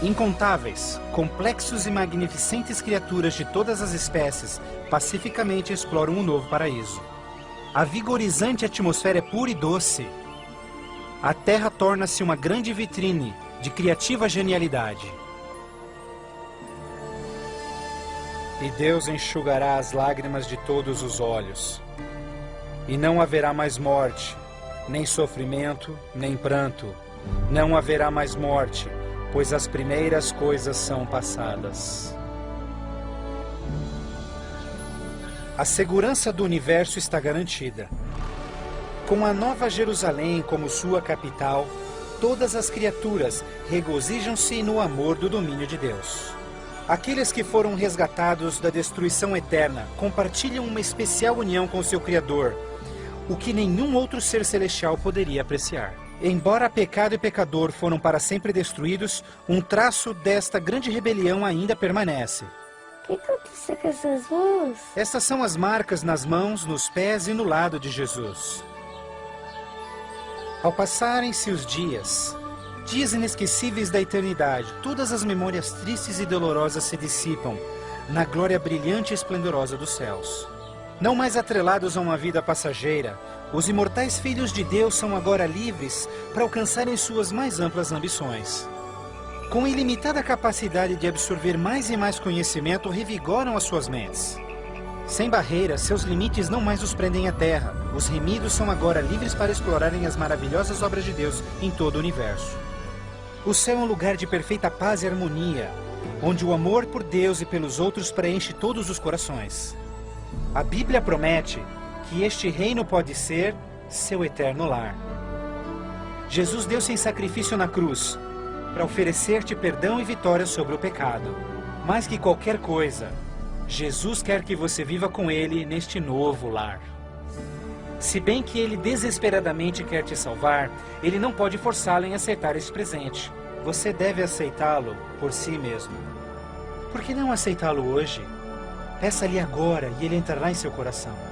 D: Incontáveis, complexos e magnificentes criaturas de todas as espécies pacificamente exploram um novo paraíso. A vigorizante atmosfera é pura e doce. A terra torna-se uma grande vitrine de criativa genialidade. E Deus enxugará as lágrimas de todos os olhos. E não haverá mais morte, nem sofrimento, nem pranto. Não haverá mais morte, pois as primeiras coisas são passadas. A segurança do universo está garantida. Com a Nova Jerusalém como sua capital, todas as criaturas regozijam-se no amor do domínio de Deus. Aqueles que foram resgatados da destruição eterna compartilham uma especial união com seu Criador, o que nenhum outro ser celestial poderia apreciar. Embora pecado e pecador foram para sempre destruídos, um traço desta grande rebelião ainda permanece.
E: O que aconteceu com essas mãos?
D: Estas são as marcas nas mãos, nos pés e no lado de Jesus. Ao passarem-se os dias inesquecíveis da eternidade, todas as memórias tristes e dolorosas se dissipam na glória brilhante e esplendorosa dos céus. Não mais atrelados a uma vida passageira, os imortais filhos de Deus são agora livres para alcançarem suas mais amplas ambições. Com ilimitada capacidade de absorver mais e mais conhecimento, revigoram as suas mentes. Sem barreiras, seus limites não mais os prendem à terra. Os remidos são agora livres para explorarem as maravilhosas obras de Deus em todo o universo. O céu é um lugar de perfeita paz e harmonia, onde o amor por Deus e pelos outros preenche todos os corações. A Bíblia promete que este reino pode ser seu eterno lar. Jesus deu-se em sacrifício na cruz para oferecer-te perdão e vitória sobre o pecado. Mais que qualquer coisa, Jesus quer que você viva com Ele neste novo lar. Se bem que ele desesperadamente quer te salvar, ele não pode forçá-lo em aceitar esse presente. Você deve aceitá-lo por si mesmo. Por que não aceitá-lo hoje? Peça-lhe agora e ele entrará em seu coração.